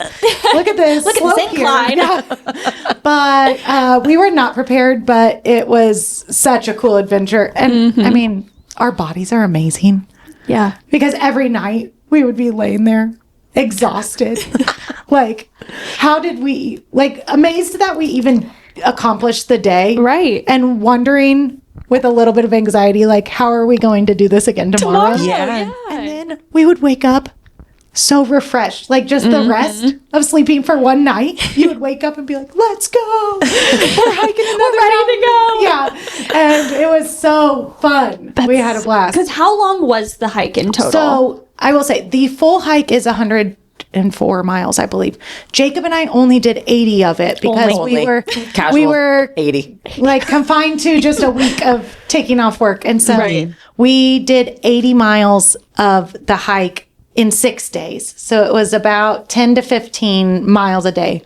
look at this, Look at slope this here. incline. Yeah. But we were not prepared, but it was such a cool adventure. And I mean, our bodies are amazing. Yeah. Because every night we would be laying there exhausted. Like, how did we, like, amazed that we even accomplished the day. Right. And wondering with a little bit of anxiety, like, how are we going to do this again tomorrow? Yeah. And then we would wake up so refreshed, like just the rest of sleeping for one night. You would wake up and be like, let's go. We're hiking another Ready to go. Yeah. And it was so fun. We had a blast. Because how long was the hike in total? So I will say the full hike is 104 miles, I believe. Jacob and I only did 80 of it because Only. we were Casual. 80. like confined to just a week of taking off work. And so Right. we did 80 miles of the hike in 6 days. So it was about 10 to 15 miles a day,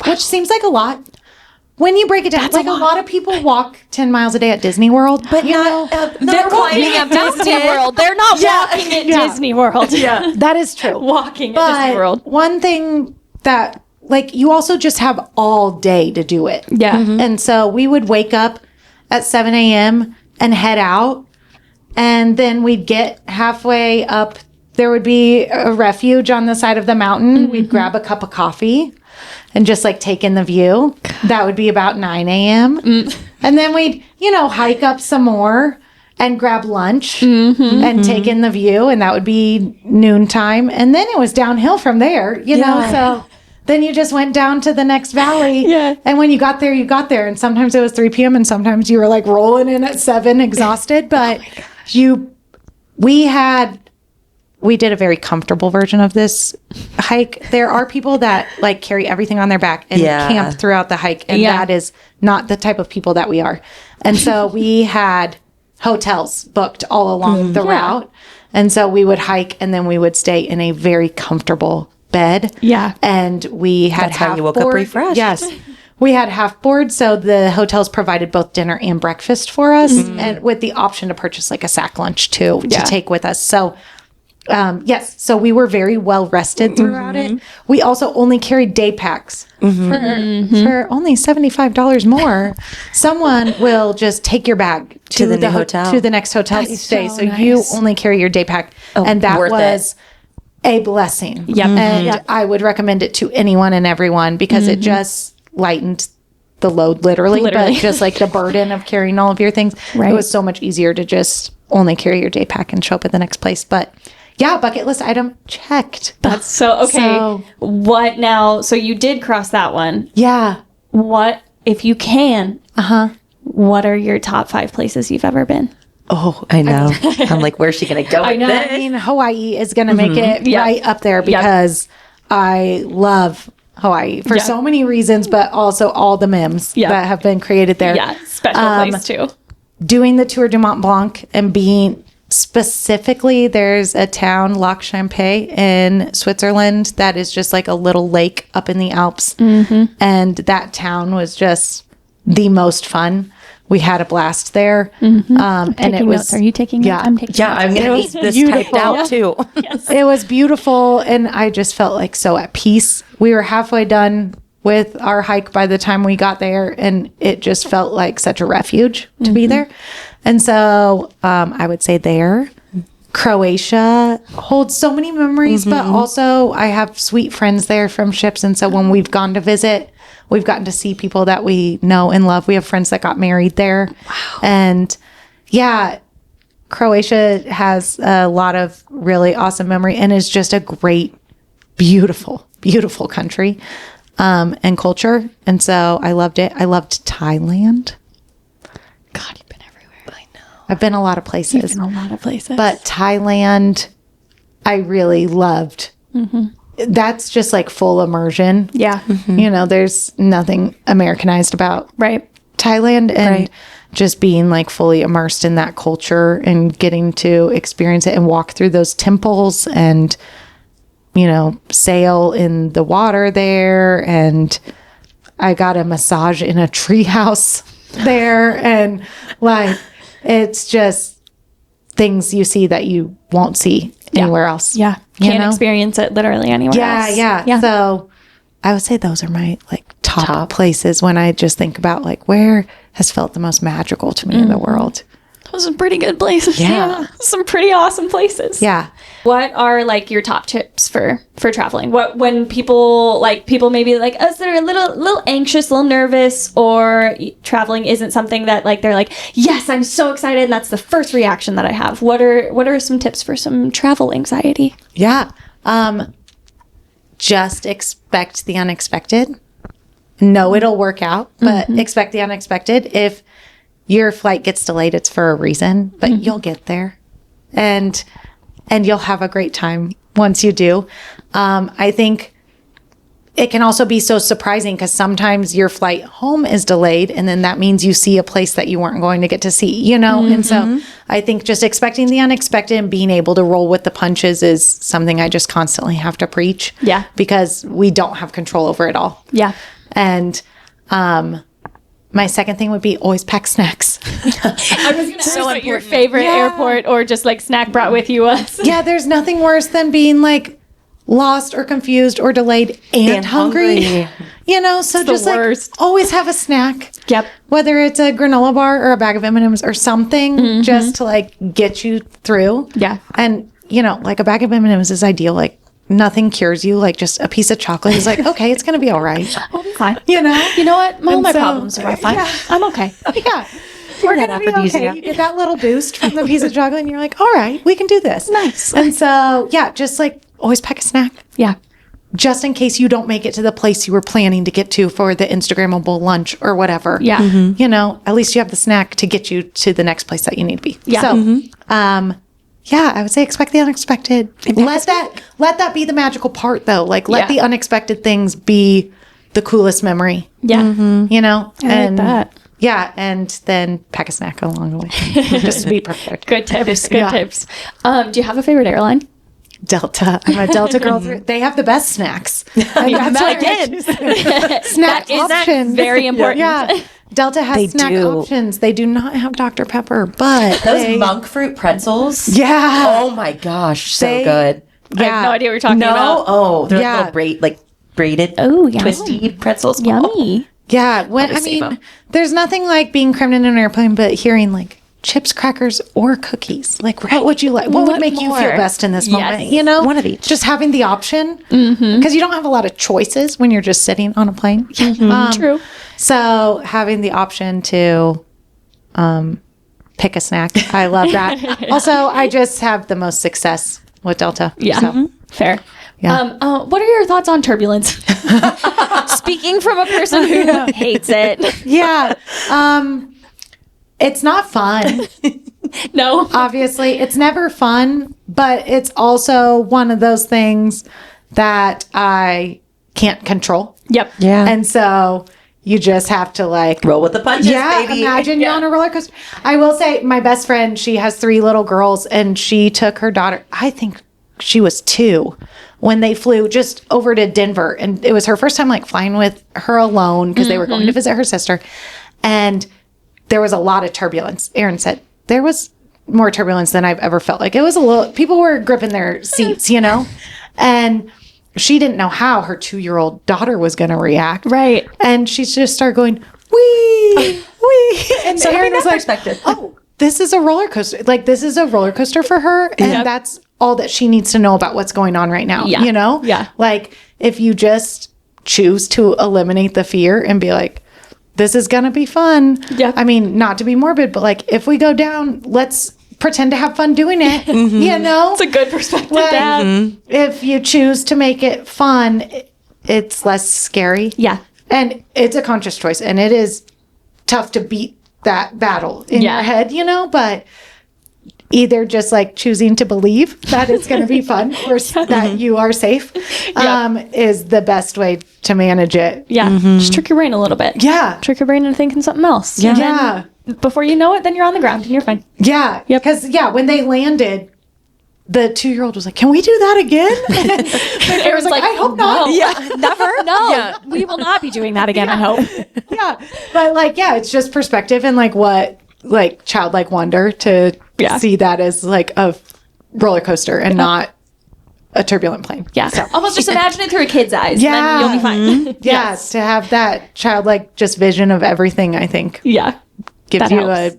which seems like a lot. When you break it down, like a lot of people walk 10 miles a day at Disney World, but they're climbing at Disney World. They're not walking at Disney World. Yeah. that is true. Walking at Disney World. One thing that, like, you also just have all day to do it. Yeah. And so we would wake up at 7 a.m. and head out. And then we'd get halfway up. There would be a refuge on the side of the mountain. We'd grab a cup of coffee and just like take in the view. That would be about 9 a.m. And then we'd, hike up some more and grab lunch and take in the view. And that would be noontime. And then it was downhill from there, know. So then you just went down to the next valley. Yeah. And when you got there, you got there. And sometimes it was 3 p.m. and sometimes you were like rolling in at 7 exhausted. But we did a very comfortable version of this hike. There are people that like carry everything on their back and camp throughout the hike. And that is not the type of people that we are. And so we had hotels booked all along the route. And so we would hike and then we would stay in a very comfortable bed. Yeah. And we had That's how you woke up refreshed. Yes. We had half board, so the hotels provided both dinner and breakfast for us, and with the option to purchase like a sack lunch too to take with us. So Yes. So we were very well rested throughout it. We also only carried day packs for only $75 more. Someone will just take your bag to the new hotel, to the next hotel each day. So you only carry your day pack. And that was a blessing. Yep. And I would recommend it to anyone and everyone because it just lightened the load literally, but just like the burden of carrying all of your things. It was so much easier to just only carry your day pack and show up at the next place. But yeah, bucket list item checked. That's so okay. So, what now? So you did cross that one. Yeah. What, if you can, what are your top 5 places you've ever been? Oh, I know. I'm like, where's she going to go? I know. I mean, Hawaii is going to make it right up there because I love Hawaii for so many reasons, but also all the memes that have been created there. Yeah, special place too. Doing the Tour du Mont Blanc and being specifically, there's a town, Lac Champex in Switzerland, that is just like a little lake up in the Alps. And that town was just the most fun. We had a blast there. And it was. Notes. Are you taking notes? I'm taking notes. I'm going to need this typed out too. It was beautiful. And I just felt like so at peace. We were halfway done with our hike by the time we got there. And it just felt like such a refuge to be there. And so I would say there. Croatia holds so many memories, but also I have sweet friends there from ships. And so when we've gone to visit, we've gotten to see people that we know and love. We have friends that got married there. Wow. And yeah, Croatia has a lot of really awesome memory and is just a great, beautiful, beautiful country and culture. And so I loved it. I loved Thailand. God, you've been everywhere. I know. I've been a lot of places. You've been a lot of places. But Thailand, I really loved. That's just like full immersion. Yeah. You know, there's nothing Americanized about Thailand and just being like fully immersed in that culture and getting to experience it and walk through those temples and, you know, sail in the water there. And I got a massage in a treehouse there. And like, it's just things you see that you won't see anywhere else. Yeah. Can't experience it literally anywhere else. Yeah. So I would say those are my like top places when I just think about like where has felt the most magical to me in the world. Those are pretty good places. Yeah. Some pretty awesome places. Yeah. What are like your top tips for traveling? What when people maybe like us that are a little anxious, a little nervous, or traveling isn't something that like they're like, yes, I'm so excited, and that's the first reaction that I have. What are some tips for some travel anxiety? Yeah. Just expect the unexpected. Know it'll work out, but expect the unexpected. If your flight gets delayed, it's for a reason, but you'll get there and you'll have a great time once you do. I think it can also be so surprising because sometimes your flight home is delayed and then that means you see a place that you weren't going to get to see, you know? And so I think just expecting the unexpected and being able to roll with the punches is something I just constantly have to preach. Yeah. Because we don't have control over it all. Yeah. And, my second thing would be always pack snacks. I was going to ask what your favorite airport or just like snack brought with you was. Yeah, there's nothing worse than being like lost or confused or delayed and hungry. You know, so just like always have a snack. Yep. Whether it's a granola bar or a bag of M&Ms or something just to like get you through. Yeah. And, you know, like a bag of M&Ms is ideal. Like nothing cures you. Like just a piece of chocolate is like, okay, it's going to be all right. We'll be fine. You know? You know what? All my problems are fine. Yeah. I'm okay. Yeah. We're going to be okay. You get that little boost from the piece of chocolate and you're like, all right, we can do this. Nice. And so, yeah, just like always pack a snack. Yeah. Just in case you don't make it to the place you were planning to get to for the Instagrammable lunch or whatever. Yeah. You know, at least you have the snack to get you to the next place that you need to be. Yeah. So, yeah, I would say expect the unexpected. Let that be the magical part though. Like let the unexpected things be the coolest memory. Yeah. You know? I like that. Yeah, and then pack a snack along the way. Just to be prepared. Good tips. Good tips. Do you have a favorite airline? Delta. I'm a Delta girl. They have the best snacks. And that's why Again, snack options. very important. Yeah. Delta has They snack do. options. They do not have Dr. Pepper, but Those monk fruit pretzels. Yeah. Oh my gosh, so They- good. I have no idea what you're talking No. about. Oh, they're Yeah. like little braided, Oh, yum. twisty pretzels. Yummy. Yeah, when Probably save 'em. there's nothing like being crammed in an airplane, but hehearing like chips, crackers, or cookies. Like, what would you like? What would What make you feel more? best in this Yes. moment? You know, One of each. Just having the option, because you don't have a lot of choices when you're just sitting on a plane. True. So having the option to pick a snack, I love that. Also, I just have the most success with Delta. Yeah. So, Fair. Yeah. What are your thoughts on turbulence? Speaking from a person who hates it. yeah. It's not fun. No. Obviously, it's never fun, but it's also one of those things that I can't control. Yep. Yeah. And so you just have to like roll with the punches, baby. imagine you're on a roller coaster. I will say my best friend, she has 3 little girls and she took her daughter, I think she was 2 when they flew just over to Denver, and it was her first time like flying with her alone because they were going to visit her sister, and there was a lot of turbulence. Aaron said there was more turbulence than I've ever felt. Like it was a little, people were gripping their seats, you know, and she didn't know how her 2-year-old daughter was going to react. Right. And she just started going, wee, wee. And So Aaron having was that like, perspective. oh, this is a roller coaster. Like, this is a roller coaster for her. And Yep. that's all that she needs to know about what's going on right now. Yeah. You know? Yeah. Like, if you just choose to eliminate the fear and be like, this is going to be fun. Yeah. I mean, not to be morbid, but like, if we go down, let's pretend to have fun doing it. You know? It's a good perspective Like, to have. if you choose to make it fun, it's less scary. Yeah. And it's a conscious choice, and it is tough to beat that battle in Yeah. your head, you know, but either just like choosing to believe that it's going to be fun or that you are safe is the best way to manage it. Yeah. Just trick your brain a little bit. Yeah. Trick your brain into thinking something else. Yeah. And Yeah. then before you know it, then you're on the ground and you're fine. Yeah. Yep. Because, when they landed, the 2-year-old was like, can we do that again? Aaron's like, I hope not. No. Yeah, never. No, Yeah. we will not be doing that again, I hope. Yeah. But like, it's just perspective and like what, like childlike wonder to Yeah. see that as like a roller coaster and not a turbulent plane. Yeah. Almost just imagine it through a kid's eyes. Yeah. And then you'll be fine. Yeah. To have that childlike just vision of everything, I think Yeah. gives That you helps. a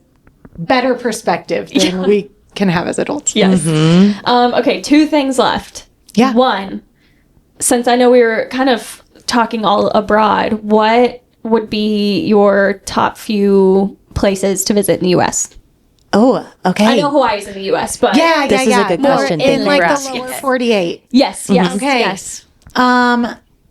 better perspective than we can have as adults. Yes. Okay, 2 things left. Yeah. 1, since I know we were kind of talking all abroad, what would be your top few places to visit in the U.S.? Oh, okay. I know Hawaii's in the U.S., but This is a good More question. in Thank you like for the asking lower it. 48. yes, yes, Okay. yes.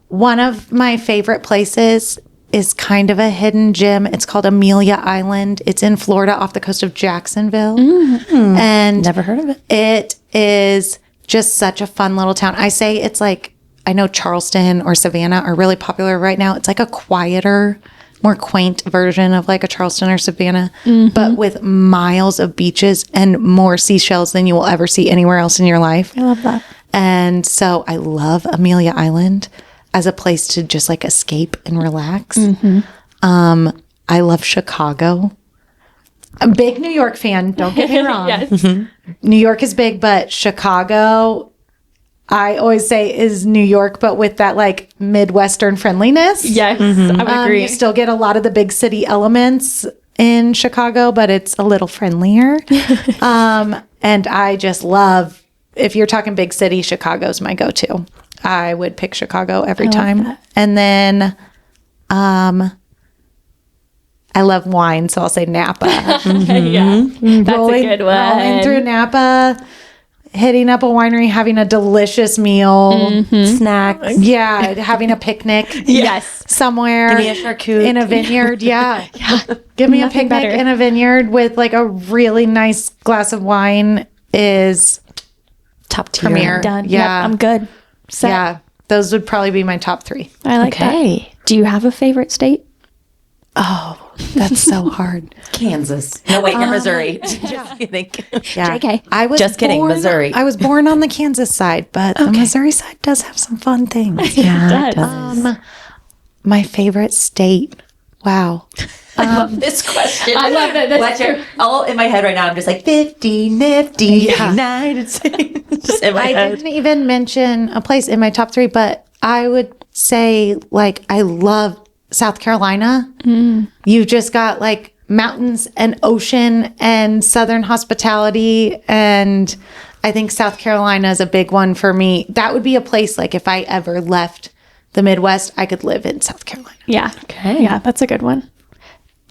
One of my favorite places is kind of a hidden gem. It's called Amelia Island. It's in Florida off the coast of Jacksonville. And Never heard of it. it is just such a fun little town. I say it's like, I know Charleston or Savannah are really popular right now. It's like a quieter, more quaint version of like a Charleston or Savannah, but with miles of beaches and more seashells than you will ever see anywhere else in your life. I love that. And so I love Amelia Island as a place to just like escape and relax. I love Chicago. I'm a big New York fan. Don't get me wrong. Yes. New York is big, but Chicago, I always say, is New York, but with that like Midwestern friendliness. Yes, I would agree. You still get a lot of the big city elements in Chicago, but it's a little friendlier. And I just love, if you're talking big city, Chicago's my go-to. I would pick Chicago every time. that. And then I love wine, so I'll say Napa. Yeah, that's rolling, a good one. rolling through Napa, hitting up a winery, having a delicious meal. Snacks. Yeah, having a picnic. Yes. Somewhere. Give me a charcuterie. in a vineyard. Yeah. Give me a Nothing picnic better. in a vineyard with like a really nice glass of wine is Top tier. premier. Done. Yeah. Yep, I'm good. Set. Yeah. Those would probably be my top 3. I like that. Okay. Do you have a favorite state? Oh, That's so hard. Kansas. No, wait, you're Missouri. Just kidding. Yeah. JK. I was Just kidding, Missouri. I was born on the Kansas side, but the Missouri side does have some fun things. Yeah, it does. My favorite state. Wow. I love this question. I love it. That's true. All in my head right now, I'm just like 50, nifty, United States. Just in my I head. didn't even mention a place in my top 3, but I would say like I love South Carolina. You've just got like mountains and ocean and Southern hospitality. And I think South Carolina is a big one for me. That would be a place like if I ever left the Midwest, I could live in South Carolina. Yeah. Okay. Yeah, that's a good one.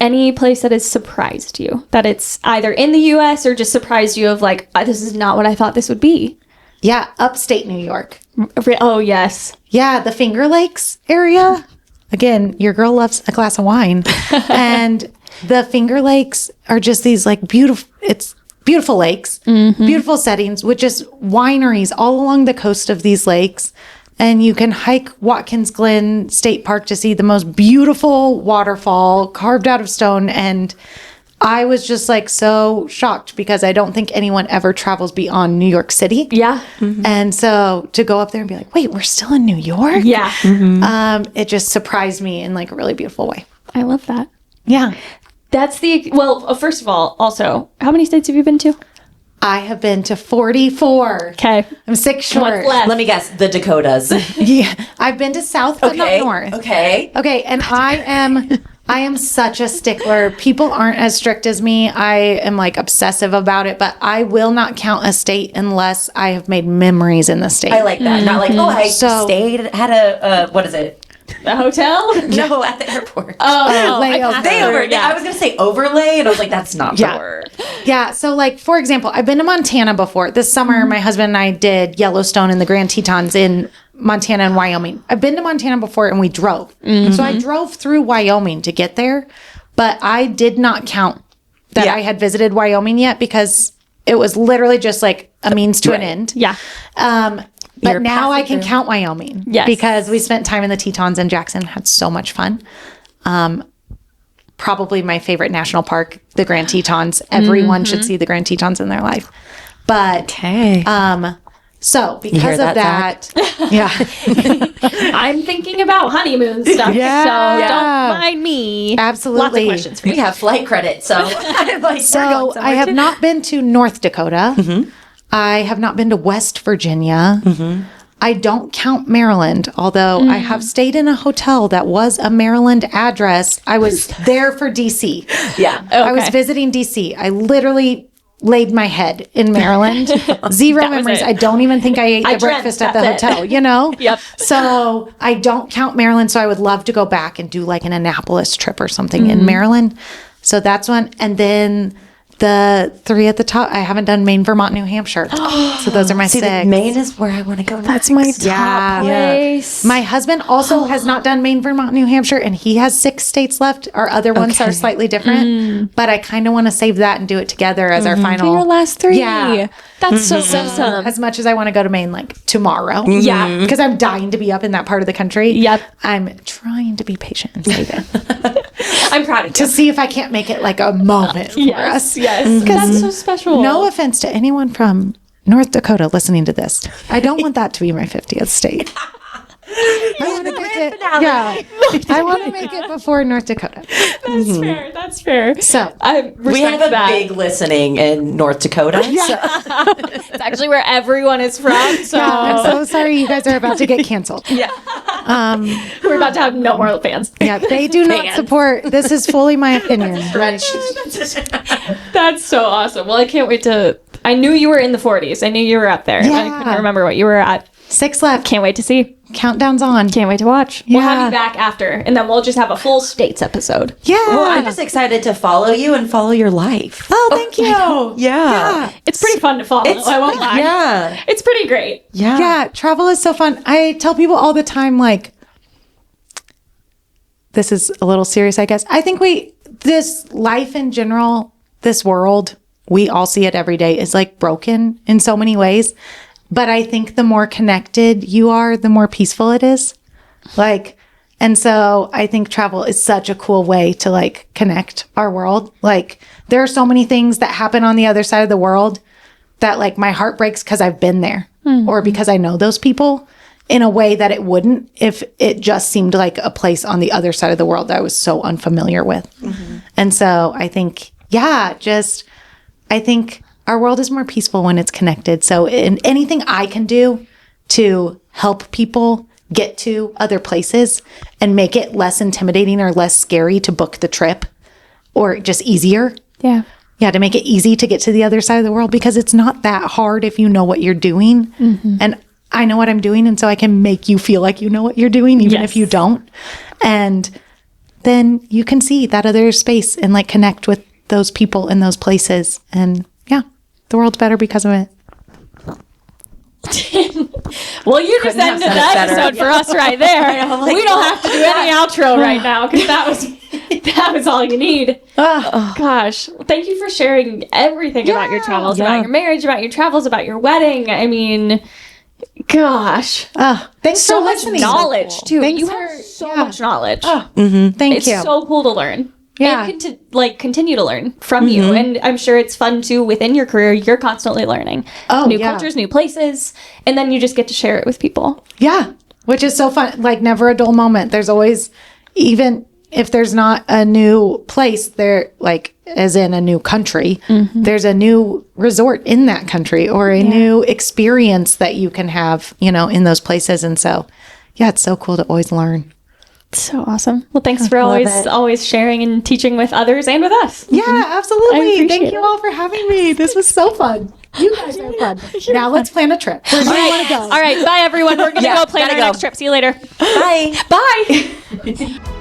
Any place that has surprised you, that it's either in the U.S. or just surprised you of like, this is not what I thought this would be. Yeah, upstate New York. Oh, yes. Yeah, the Finger Lakes area. Again, your girl loves a glass of wine. And the Finger Lakes are just these like beautiful lakes, beautiful settings with just wineries all along the coast of these lakes. And you can hike Watkins Glen State Park to see the most beautiful waterfall carved out of stone. And I was just like so shocked because I don't think anyone ever travels beyond New York City. Yeah. And so to go up there and be like, wait, we're still in New York? Yeah. It just surprised me in like a really beautiful way. I love that. Yeah. That's first of all, also, how many states have you been to? I have been to 44. Okay. I'm 6 short. What's left? Let me guess, the Dakotas. Yeah. I've been to South, but not North. Okay. Okay. And I am such a stickler. People aren't as strict as me. I am like obsessive about it, but I will not count a state unless I have made memories in the state. I like that. Not like, I So- stayed, had a, what is it? The hotel? No, at the airport. layover. I was going to say overlay, and I was like, that's not the word. Yeah. So, like, for example, I've been to Montana before. This summer, my husband and I did Yellowstone and the Grand Tetons in Montana and Wyoming. I've been to Montana before and we drove. So I drove through Wyoming to get there, but I did not count that I had visited Wyoming yet because it was literally just like a means to an end. Yeah. But now I can count Wyoming. Yes. Because we spent time in the Tetons and Jackson, had so much fun. Probably my favorite national park, the Grand Tetons. Everyone should see the Grand Tetons in their life. But so because of that, I'm thinking about honeymoon stuff. Yeah. So don't mind me. Absolutely. Lots of questions for you. We have flight credit, so I'm like, So I have not been to North Dakota. I have not been to West Virginia. I don't count Maryland, although I have stayed in a hotel that was a Maryland address. I was there for DC. Yeah. I was visiting DC. I literally laid my head in Maryland. Zero memories. it. I don't even think I ate the dreamt, breakfast at the that's it. hotel, you know? Yep. So I don't count Maryland. So I would love to go back and do like an Annapolis trip or something in Maryland. So that's one. And then the 3 at the top, I haven't done Maine, Vermont, New Hampshire. So those are my 6. Maine is where I want to go. That's my top place. My husband also has not done Maine, Vermont, New Hampshire, and he has 6 states left. Our other ones are slightly different, but I kind of want to save that and do it together as our final. Your last 3. Yeah. That's so awesome. As much as I want to go to Maine like tomorrow. Yeah. Because I'm dying to be up in that part of the country. Yep. I'm trying to be patient and save it. I'm proud of to you. see if I can't make it like a moment for us. Yes. That's so special. No offense to anyone from North Dakota listening to this. I don't want that to be my 50th state. I want to make it. Yeah, I want to make it before North Dakota. That's fair. That's fair. So I We have a big listening in North Dakota. So. It's actually where everyone is from. So I'm so sorry you guys are about to get canceled. Yeah. we're about to have no more fans. Yeah, they do not support. This is fully my opinion. That's so awesome. Well, I can't wait to. I knew you were in the 40s. I knew you were up there. Yeah. I couldn't remember what you were at. 6 left. Can't wait to see. Countdown's on. Can't wait to watch. We'll have Yeah. you back after, and then we'll just have a full states episode. Yeah. Well, I'm just excited to follow you and follow your life. Oh, thank you. Yeah. It's pretty fun to follow. I won't lie. Yeah. It's pretty great. Yeah. Yeah, travel is so fun. I tell people all the time, like, this is a little serious, I guess. I think this life in general, this world, we all see it every day, is like broken in so many ways. But I think the more connected you are, the more peaceful it is. Like, And so I think travel is such a cool way to like connect our world. Like there are so many things that happen on the other side of the world that like my heart breaks because I've been there or because I know those people in a way that it wouldn't if it just seemed like a place on the other side of the world that I was so unfamiliar with. And so I think, I think our world is more peaceful when it's connected. So in anything I can do to help people get to other places and make it less intimidating or less scary to book the trip or just easier. Yeah. Yeah, to make it easy to get to the other side of the world because it's not that hard if you know what you're doing. And I know what I'm doing. And so I can make you feel like you know what you're doing, even if you don't. And then you can see that other space and like connect with those people in those places. And yeah, the world's better because of it. Well, you just ended the episode for us right there. We don't have to do any outro right now because that was all you need. Oh gosh. Well, thank you for sharing everything about your travels, about your marriage, about your travels, about your wedding. I mean, gosh. Thanks so for much listening. knowledge, too. Thanks you for- have so much knowledge. Thank It's you. so cool to learn. Yeah. And continue to learn from you. And I'm sure it's fun too within your career. You're constantly learning new cultures, new places, and then you just get to share it with people. Yeah, which is so fun. Like never a dull moment. There's always, even if there's not a new place there, like as in a new country, there's a new resort in that country or a new experience that you can have, in those places. And so, yeah, it's so cool to always learn. So awesome. Well, thanks for always sharing and teaching with others and with us. Yeah, absolutely. Thank it. you all for having me. This was so fun. You guys are fun. Now let's plan a trip. Where do you want to go? All right. Bye, everyone. We're going to go plan our next trip. See you later. Bye. Bye.